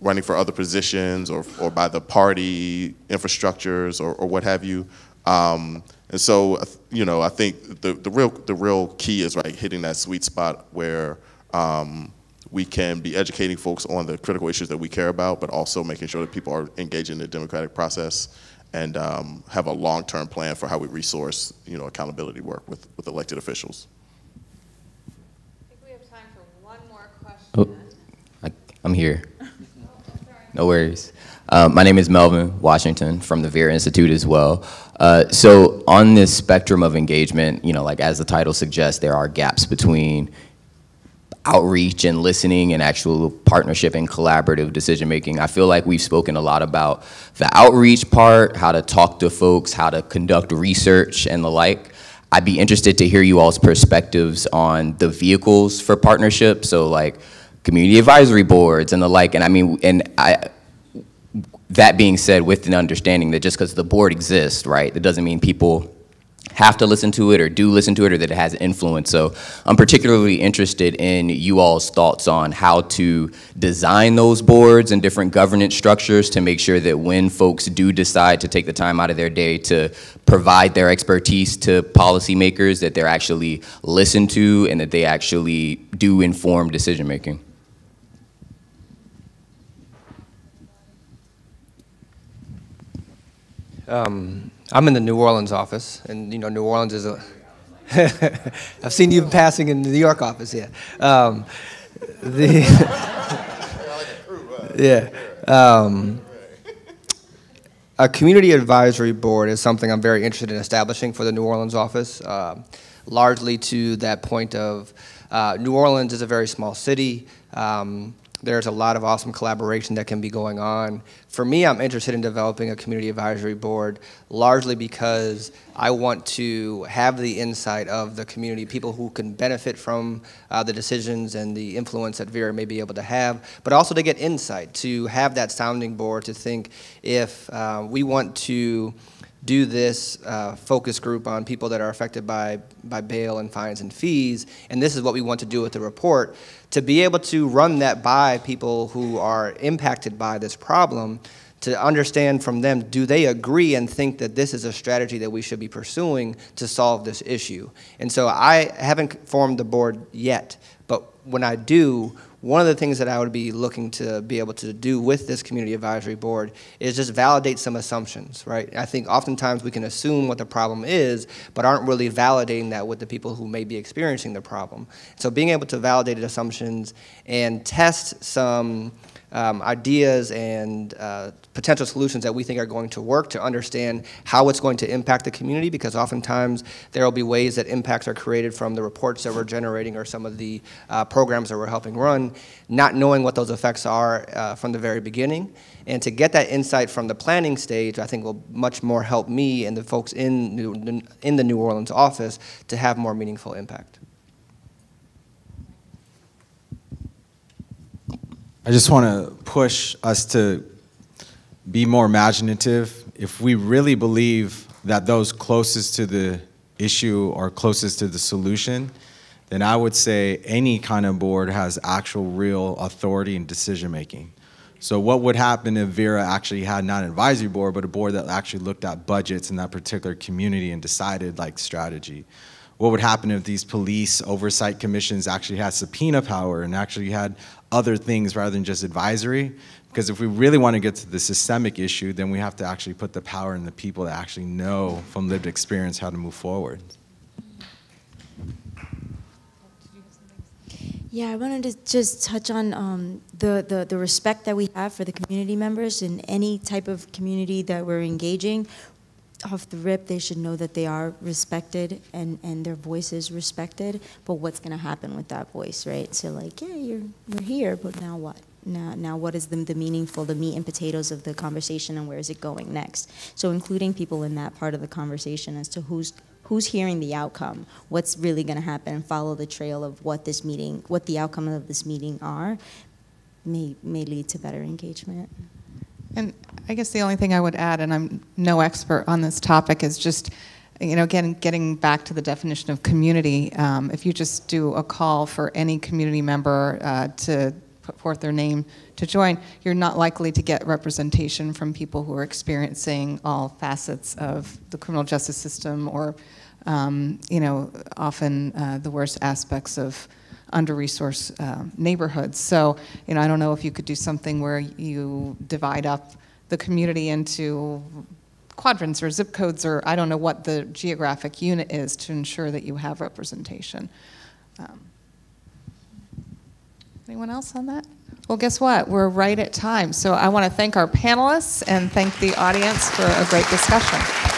running for other positions or by the party infrastructures or what have you. And so, I think the real key is hitting that sweet spot where we can be educating folks on the critical issues that we care about, but also making sure that people are engaged in the democratic process and have a long-term plan for how we resource, accountability work with elected officials. I think we have time for one more question. Oh, I'm here. No worries. My name is Melvin Washington from the Vera Institute as well. So on this spectrum of engagement, like as the title suggests, there are gaps between outreach and listening and actual partnership and collaborative decision making. I feel like we've spoken a lot about the outreach part, how to talk to folks, how to conduct research and the like. I'd be interested to hear you all's perspectives on the vehicles for partnership, so like community advisory boards and the like. And that being said, with an understanding that just because the board exists, right, that doesn't mean people have to listen to it or do listen to it or that it has influence. So I'm particularly interested in you all's thoughts on how to design those boards and different governance structures to make sure that when folks do decide to take the time out of their day to provide their expertise to policymakers, that they're actually listened to and that they actually do informed decision making. I'm in the New Orleans office, and New Orleans is a. I've seen you passing in the New York office, yeah. A community advisory board is something I'm very interested in establishing for the New Orleans office, largely to that point of New Orleans is a very small city. There's a lot of awesome collaboration that can be going on. For me, I'm interested in developing a community advisory board largely because I want to have the insight of the community, people who can benefit from the decisions and the influence that Vera may be able to have, but also to get insight, to have that sounding board, to think if we want to do this focus group on people that are affected by bail and fines and fees, and this is what we want to do with the report, to be able to run that by people who are impacted by this problem, to understand from them, do they agree and think that this is a strategy that we should be pursuing to solve this issue? And so I haven't formed the board yet, but when I do, one of the things that I would be looking to be able to do with this community advisory board is just validate some assumptions, right? I think oftentimes we can assume what the problem is, but aren't really validating that with the people who may be experiencing the problem. So being able to validate assumptions and test some ideas and potential solutions that we think are going to work, to understand how it's going to impact the community, because oftentimes there will be ways that impacts are created from the reports that we're generating or some of the programs that we're helping run, not knowing what those effects are from the very beginning. And to get that insight from the planning stage, I think will much more help me and the folks in the New Orleans office to have more meaningful impact. I just want to push us to be more imaginative. If we really believe that those closest to the issue or closest to the solution, then I would say any kind of board has actual real authority and decision making. So what would happen if Vera actually had not an advisory board, but a board that actually looked at budgets in that particular community and decided like strategy? What would happen if these police oversight commissions actually had subpoena power and actually had other things rather than just advisory? Because if we really want to get to the systemic issue, then we have to actually put the power in the people that actually know from lived experience how to move forward. Yeah, I wanted to just touch on the respect that we have for the community members in any type of community that we're engaging. Off the rip, they should know that they are respected and their voice is respected, but what's going to happen with that voice, right? So like, yeah, you're here, but now what? Now what is the meaningful, the meat and potatoes of the conversation, and where is it going next? So including people in that part of the conversation as to who's hearing the outcome, what's really going to happen, and follow the trail of what this meeting, what the outcome of this meeting are, may lead to better engagement. And I guess the only thing I would add, and I'm no expert on this topic, is just, you know, again, getting back to the definition of community. If you just do a call for any community member to put forth their name to join, you're not likely to get representation from people who are experiencing all facets of the criminal justice system, or, you know, often the worst aspects of under-resourced neighborhoods. So, you know, I don't know if you could do something where you divide up the community into quadrants or zip codes, or I don't know what the geographic unit is, to ensure that you have representation. Anyone else on that? Well, guess what? We're right at time. So I want to thank our panelists and thank the audience for a great discussion.